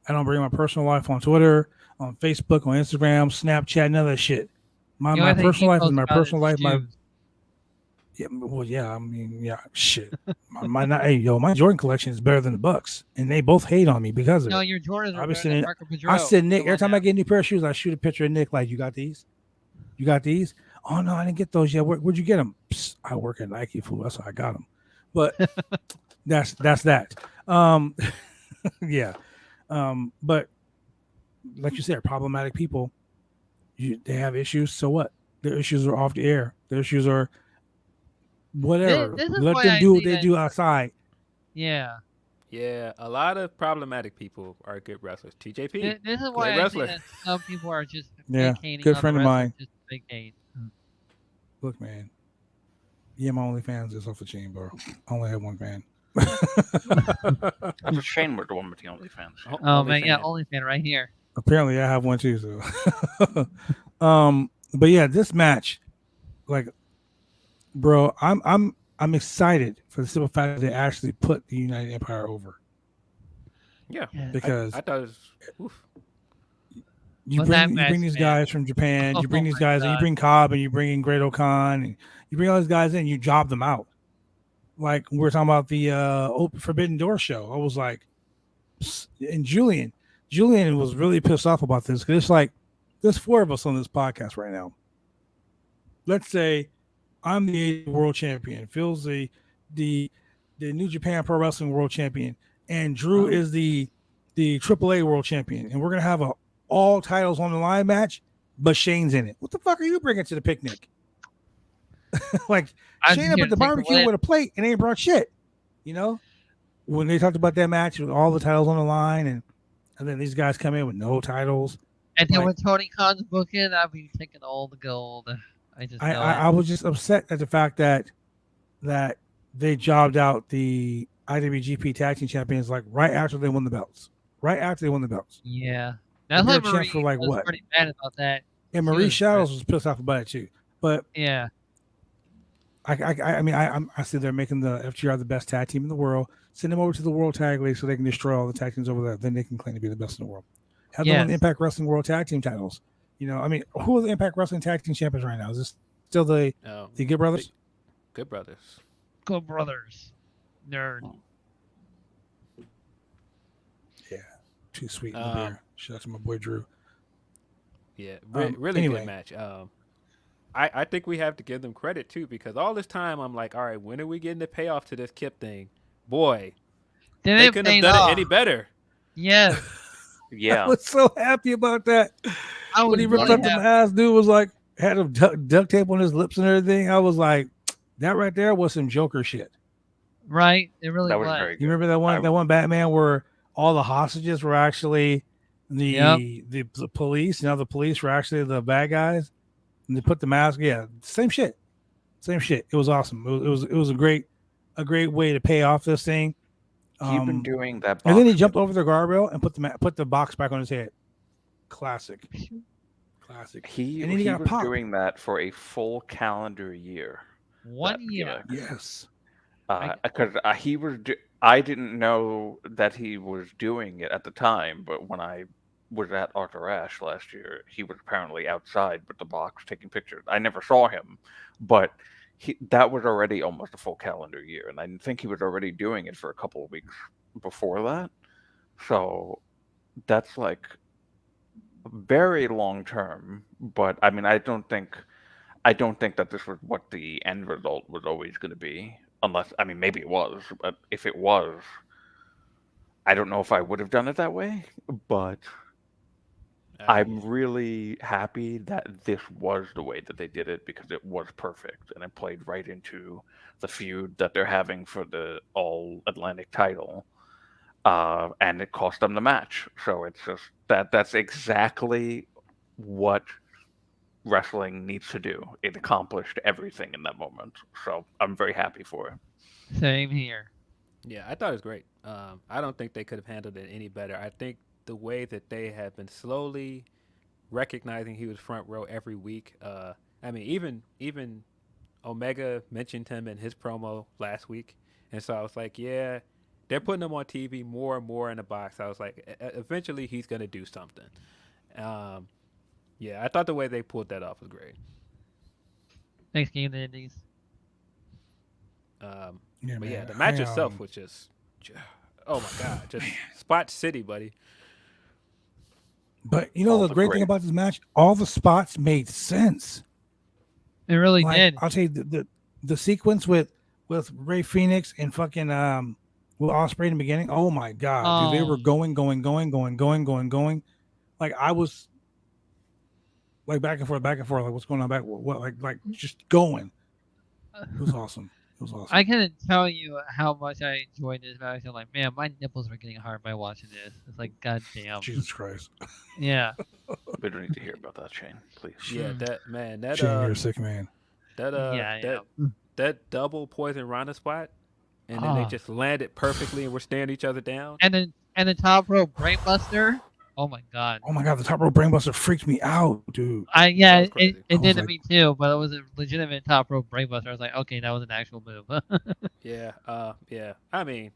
I don't bring my personal life on Twitter, on Facebook, on Instagram, Snapchat, none of that shit. My The only thing personal he life is posts my about personal life. My shoes. I mean, yeah, shit. My Jordan collection is better than the Bucks, and they both hate on me because of No, it. your Jordans are Obviously, better than Parker Boudreaux. I said, Nick, Come every on time now. I get a new pair of shoes, I shoot a picture of Nick like, you got these? You got these? Oh, no, I didn't get those yet. Where'd you get them? Psst, I work at Nike, fool. That's how I got them. But that's that. Yeah. But like you said, problematic people, they have issues. So what? Their issues are off the air. Their issues are whatever. This is Let why them I do what say they that- do outside. Yeah. Yeah, a lot of problematic people are good wrestlers. TJP, This is why great I wrestler. say that some people are just Yeah, vacating good on friend the of wrestlers mine. just to vacate. Look, man. Yeah, my OnlyFans is off the chain, bro. I only have one fan. That's a shame we're the one with the OnlyFans. Oh man, yeah, OnlyFans. OnlyFan right here. Apparently, I have one too. So, but yeah, this match, like, bro, I'm excited for the simple fact that they actually put the United Empire over. Yeah, Yeah. Because I thought it was. Oof. you Well, that bring these match, guys from Japan, you bring Oh these my guys, and you God. bring Cobb, and you bring in Great O'Khan, and you bring all these guys in, you job them out. Like we were talking about the Forbidden Door show. I was like, and Julian was really pissed off about this because it's like there's 4 of us on this podcast right now. Let's say I'm the AEW World Champion, Phil's the New Japan Pro Wrestling World Champion, and Drew is the AAA World Champion, and we're gonna have a all titles on the line match, but Shane's in it. What the fuck are you bringing to the picnic? Like I'm Shane up here at the to take barbecue win. with a plate and ain't brought shit. You know, when they talked about that match with all the titles on the line, and then these guys come in with no titles. And then like- when Tony Khan's booking, I'll be taking all the gold. I just know I was just upset at the fact that they jobbed out the IWGP Tag Team Champions like right after they won the belts. Right after they won the belts. Yeah. That's They why had a chance Marie for, like, was what? pretty mad about that. And She Marie was Shadows was pissed off about it too. But Yeah. I mean, I see they're making the FTR the best tag team in the world. Send them over to the World Tag League so they can destroy all the tag teams over there. Then they can claim to be the best in the world. Have them on the Yes. Impact Wrestling World Tag Team titles. You know, I mean, who are the Impact Wrestling Tag Team champions right now? Is this still the Good Brothers? Good brothers. Good brothers. Nerd. Yeah, too sweet in the Um, beer. Shout out to my boy Drew. Yeah, anyway. really good match. I think we have to give them credit too because all this time I'm like, all right, when are we getting the payoff to this Kip thing? Boy, Then they it couldn't have paid done off. it any better. Yes. I Yeah. was so happy about that. I was When he ripped really up the happy. mask, dude was like, had a duct tape on his lips and everything. I was like, that right there was some Joker shit. Right? It really That was was. very You good. remember that one Batman where all the hostages were actually the police. Now the police were actually the bad guys, and they put the mask. Yeah, same shit. Same shit. It was awesome. It was a great way to pay off this thing. He'd been doing that, and then he box jumped with- over the guardrail and put the box back on his head. Classic. He And then he got was popped. doing that for a full calendar year. 1 that year. gimmick. Yes. Because he was. I didn't know that he was doing it at the time, but when I was at Arthur Ashe last year, he was apparently outside with the box taking pictures. I never saw him, but that was already almost a full calendar year, and I think he was already doing it for a couple of weeks before that. So that's like very long term. But I mean, I don't think that this was what the end result was always going to be. Unless, I mean, maybe it was, but if it was, I don't know if I would have done it that way, but I'm really happy that this was the way that they did it because it was perfect and it played right into the feud that they're having for the All Atlantic title, and it cost them the match. So it's just that's exactly what wrestling needs to do. It accomplished everything in that moment, so I'm very happy for it. Same here. Yeah, I thought it was great. I don't think they could have handled it any better. I think the way that they have been slowly recognizing he was front row every week. I mean, even Omega mentioned him in his promo last week, and so I was like, yeah, they're putting him on TV more and more in the box. I was like, eventually he's gonna do something. Yeah, I thought the way they pulled that off was great. Thanks, Game of the Indies. Yeah, But man. yeah, the match itself was just, oh my god, just spot city, buddy. But you know All the the great great- thing about this match, all the spots made sense. It really Like, did. I'll tell you the sequence with Ray Phoenix and fucking with Osprey in the beginning. Oh my god, dude, they were going. Like I was like back and forth, like what's going on back? What like just going. It was awesome. It was awesome. I couldn't tell you how much I enjoyed this match. I'm like, man, my nipples were getting hard by watching this. It's like, goddamn. Jesus Christ. Yeah. We don't need to hear about that, Shane, please. Yeah, that Shane, you're a sick man. that double poison Ronda spot, and then they just landed perfectly and were staring each other down. And the top rope brainbuster. Oh my god. Oh my god, the top rope brainbuster freaked me out, dude. That was crazy. It I was did to me too, but it was a legitimate top rope brainbuster. I was like, okay, that was an actual move. Yeah. I mean,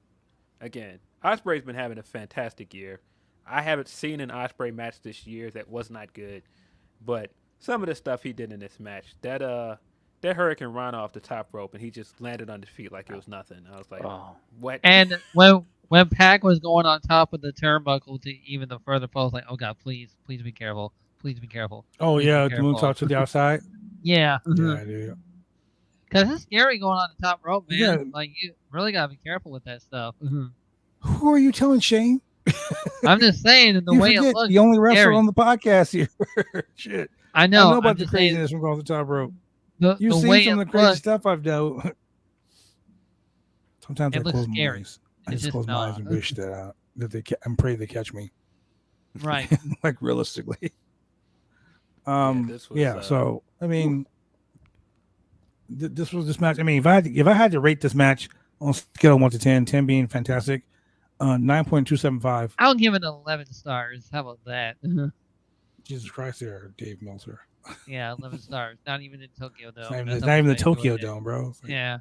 again, Osprey's been having a fantastic year. I haven't seen an Osprey match this year that was not good, but some of the stuff he did in this match, that Hurricane Rana off the top rope, and he just landed on his feet like it was nothing. I was like, what? And when Pac was going on top of the turnbuckle to even the further post, like, oh god, please be careful, please be careful. Oh Please yeah, be the moonsault to the outside. Yeah. Yeah, dude. Because it's scary going on the top rope, man. Yeah. Like, you really gotta be careful with that stuff. Who are you telling, Shane? I'm just saying, the You way it forget looks. the only wrestler scary. on the podcast here. Shit. I know. I know about I'm the just saying, craziness from off the top rope. the You've way seen some it of the crazy looks, stuff I've done. Sometimes It I looks close my scary. eyes. I It's just close just my eyes not. and wish that and pray they catch me. Right. Like realistically. This was, So I mean, this was this match. I mean, if I had to rate this match on a scale of 1 to 10, 10 being fantastic, 9.275. I'll give it 11 stars. How about that? Jesus Christ, there, Dave Meltzer. Yeah, 11 stars. Not even in Tokyo Dome. It's That's not how even the much I enjoyed Tokyo it. Dome, bro. It's like- Yeah.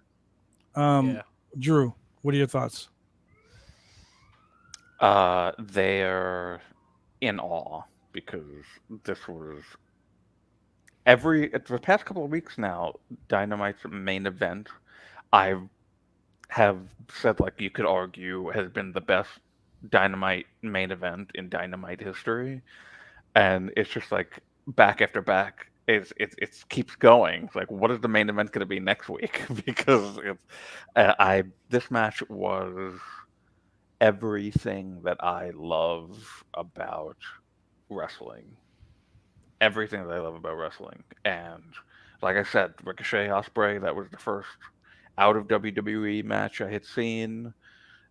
yeah. Drew, what are your thoughts? They're in awe because this was the past couple of weeks now, Dynamite's main event, I have said, like, you could argue has been the best Dynamite main event in Dynamite history, and it's just like back after back. It keeps going. It's like, what is the main event going to be next week? Because this match was everything that I love about wrestling. Everything that I love about wrestling. And like I said, Ricochet Osprey, that was the first out of WWE match I had seen,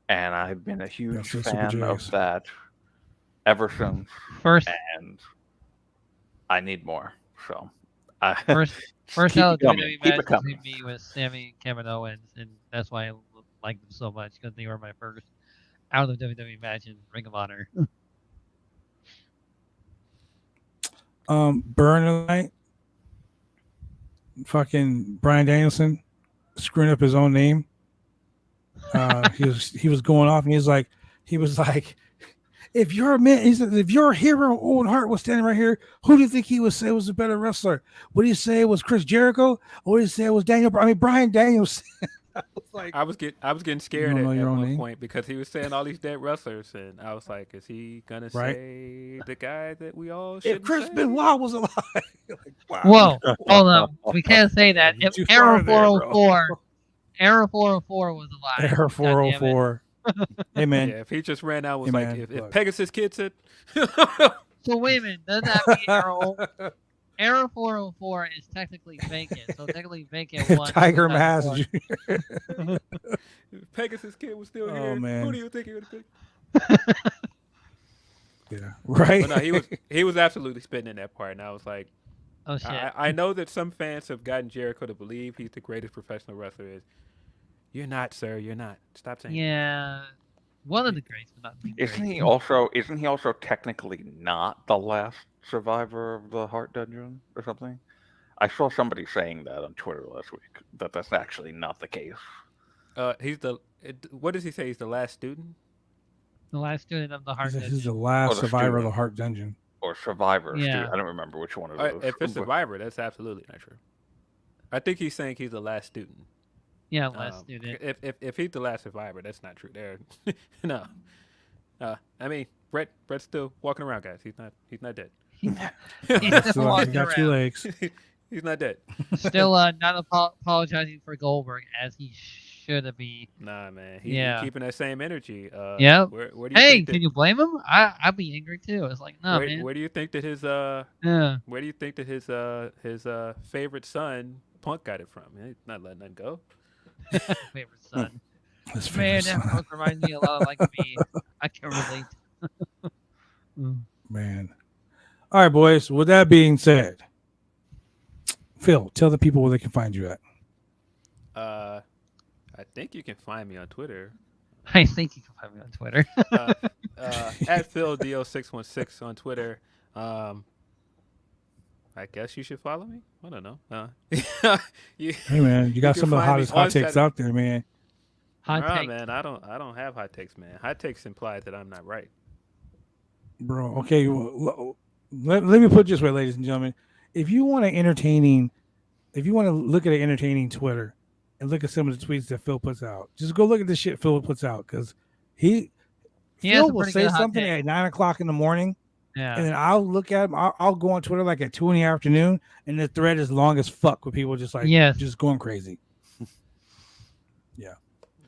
and I've been a huge That's the fan Super of J's. that ever since. First, And I need more. So First Keep out it of WWE coming. Keep match it coming. between me was Sammy and Kevin Owens, and that's why I liked them so much because they were my first out of WWE match in Ring of Honor. Burn of the night. Fucking Bryan Danielson screwing up his own name. He was going off, and he was like, if you're a man, he said, if your hero Owen Hart was standing right here, who do you think he would say was a better wrestler? Would he say it was Chris Jericho, or would he say it was Bryan Danielson? I was getting scared don't know at your own one name? point because he was saying all these dead wrestlers, and I was like, is he gonna Right. say the guy that we all should? If Chris Benoit was alive, like, wow. Whoa, hold on, we can't say that. You're If too far Era there, bro. 404, Era 404 was alive. Error God damn it. 404. Hey man, Yeah, if he just ran out, was Hey, like, man, if look. Pegasus Kid said, So wait a minute, does that mean Era 404 is technically vacant? So technically vacant won. Tiger 2004. Mask. if Pegasus Kid was still Oh, here, man. who do you think he would have picked? Yeah, right. But no, he was absolutely spitting in that part, and I was like, Oh shit. I know that some fans have gotten Jericho to believe he's the greatest professional wrestler. You're not, sir. You're not. Stop saying. Yeah, one of the greats, but not the Isn't great. he also technically not the last survivor of the Heart Dungeon or something? I saw somebody saying that on Twitter last week, that that's actually not the case. What does he say? He's the last student. The last student of the Heart He's the Dungeon. last the survivor of the student. Heart Dungeon. Or survivor. Yeah. I don't remember which one it is. If it's Survivor, that's absolutely not true. I think he's saying he's the last student. Yeah, last student. If he's the last survivor, that's not true. There, no. I mean, Brett's still walking around, guys. He's not dead. He's Still, still he walking got two around. legs. He's not dead. Still not apologizing for Goldberg as he should be. Nah, man. He's Yeah. keeping that same energy. Yep. Where do you Hey, think can you blame him? I'd be angry too. It's like, no, man. where do you think that his Yeah. where do you think that his favorite son Punk got it from? He's not letting that go. Favorite son. His Man, favorite that son. punk reminds me a lot of like me. I can relate. Man. All right, boys. With that being said, Phil, tell the people where they can find you at. I think you can find me on Twitter. I think you can find me on Twitter. At PhilDO616 on Twitter. I guess you should follow me. I don't know. Hey man, you got can some of the find me hottest on hot takes Saturday. out there, man. Hot Nah, take. man, I don't have hot takes, man. Hot takes implies that I'm not right. Bro, okay. Well, let me put it this way, ladies and gentlemen. If you want to look at an entertaining Twitter and look at some of the tweets that Phil puts out, just go look at the shit Phil puts out, because He has Phil a will pretty say good hot something take. at 9:00 in the morning, Yeah. and then I'll look at him. I'll go on Twitter like at 2 in the afternoon, and the thread is long as fuck with people just like Yes. just going crazy.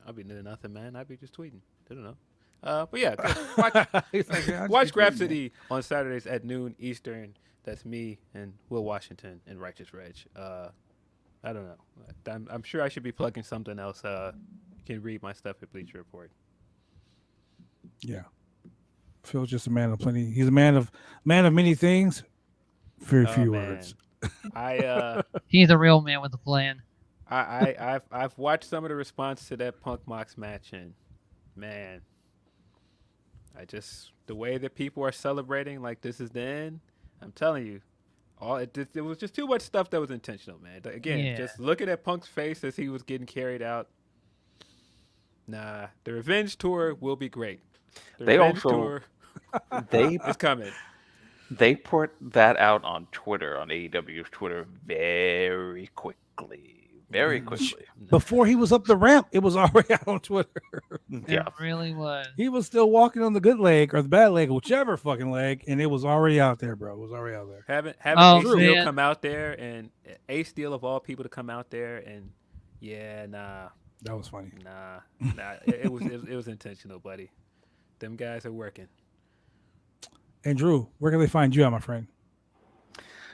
I'll be doing nothing, man. I'll be just tweeting. I don't know. But yeah, watch, He's like, "Yeah, I'll watch just be tweeting, man." Grapsody on Saturdays at noon Eastern. That's me and Will Washington and Righteous Reg. I don't know. I'm sure I should be plugging something else. You can read my stuff at Bleacher Report. Yeah. Phil's just a man of plenty. He's a man of many things. Very few man. words. He's a real man with a plan. I've watched some of the response to that Punk Mox match, and man, the way that people are celebrating like this is the end. I'm telling you, it was just too much stuff that was intentional, man. Again, Yeah. just looking at Punk's face as he was getting carried out. Nah, the revenge tour will be great. The They revenge also- tour They is coming. they put that out on Twitter, on AEW's Twitter, very quickly. Very quickly. Before he was up the ramp, it was already out on Twitter. Yeah. It really was. He was still walking on the good leg or the bad leg, whichever fucking leg, and it was already out there, bro. It was already out there. Having Oh, Ace Steel man. come out there, and Ace Steel of all people to come out there, and nah. That was funny. Nah, it was intentional, buddy. Them guys are working. And Drew, where can they find you at, my friend?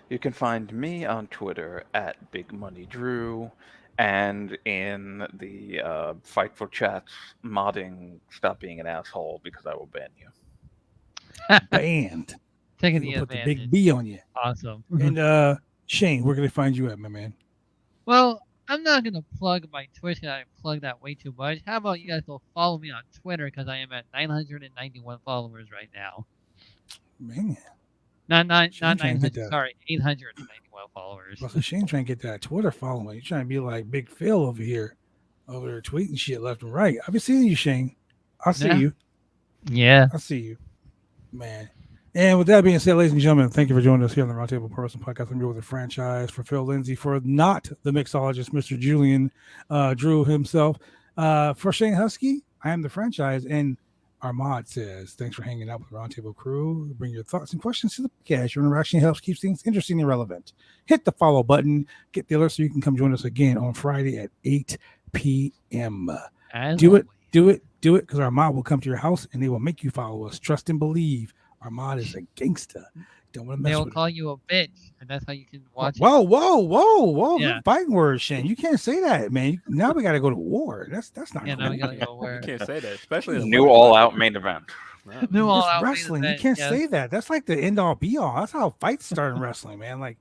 You can find me on Twitter at Big Money Drew, and in the Fightful Chats modding Stop Being an Asshole, because I will ban you. Banned. Taking He'll the put the advantage. big B on you. Awesome. And Shane, where can they find you at, my man? Well, I'm not gonna plug my Twitch because I plug that way too much. How about you guys will follow me on Twitter because I am at 991 followers right now. Man, Not Shane trying to get 900. that. Sorry, 891 followers. Well, so Shane trying to get that Twitter following. You're trying to be like Big Phil over here, over there tweeting shit left and right. I've been seeing you, Shane. I see Yeah. you. Yeah. I see you, man. And with that being said, ladies and gentlemen, thank you for joining us here on the Roundtable Pro Wrestling Podcast. I'm here with the franchise for Phil Lindsay, for not the mixologist, Mr. Julian Drew himself. For Shane Husky, I am the franchise. And Armad says, thanks for hanging out with the Roundtable crew. Bring your thoughts and questions to the podcast. Your interaction helps keep things interesting and relevant. Hit the follow button. Get the alert so you can come join us again on Friday at 8 p.m. Do it, because Armad will come to your house and they will make you follow us. Trust and believe. Armad is a gangster. Don't want to mess They'll with call him. you a bitch, and that's how you can watch it. Whoa. Yeah. Yeah. Fighting words, Shane. You can't say that, man. Now we got to go to war. That's not Yeah, cool. now we gotta go You where. can't say that, especially in the New women's all-out division. main event. Wow. New all It's out wrestling. You can't say that. That's like the end all be all. That's how fights start in wrestling, man. Like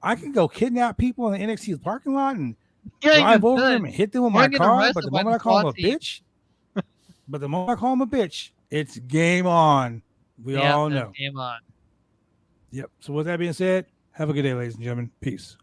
I can go kidnap people in the NXT parking lot and drive over them and hit them with my We're getting car. arrested But the by moment I the call them a SWAT team. bitch, it's game on. We all know. Game on. Yep. So with that being said, have a good day, ladies and gentlemen. Peace.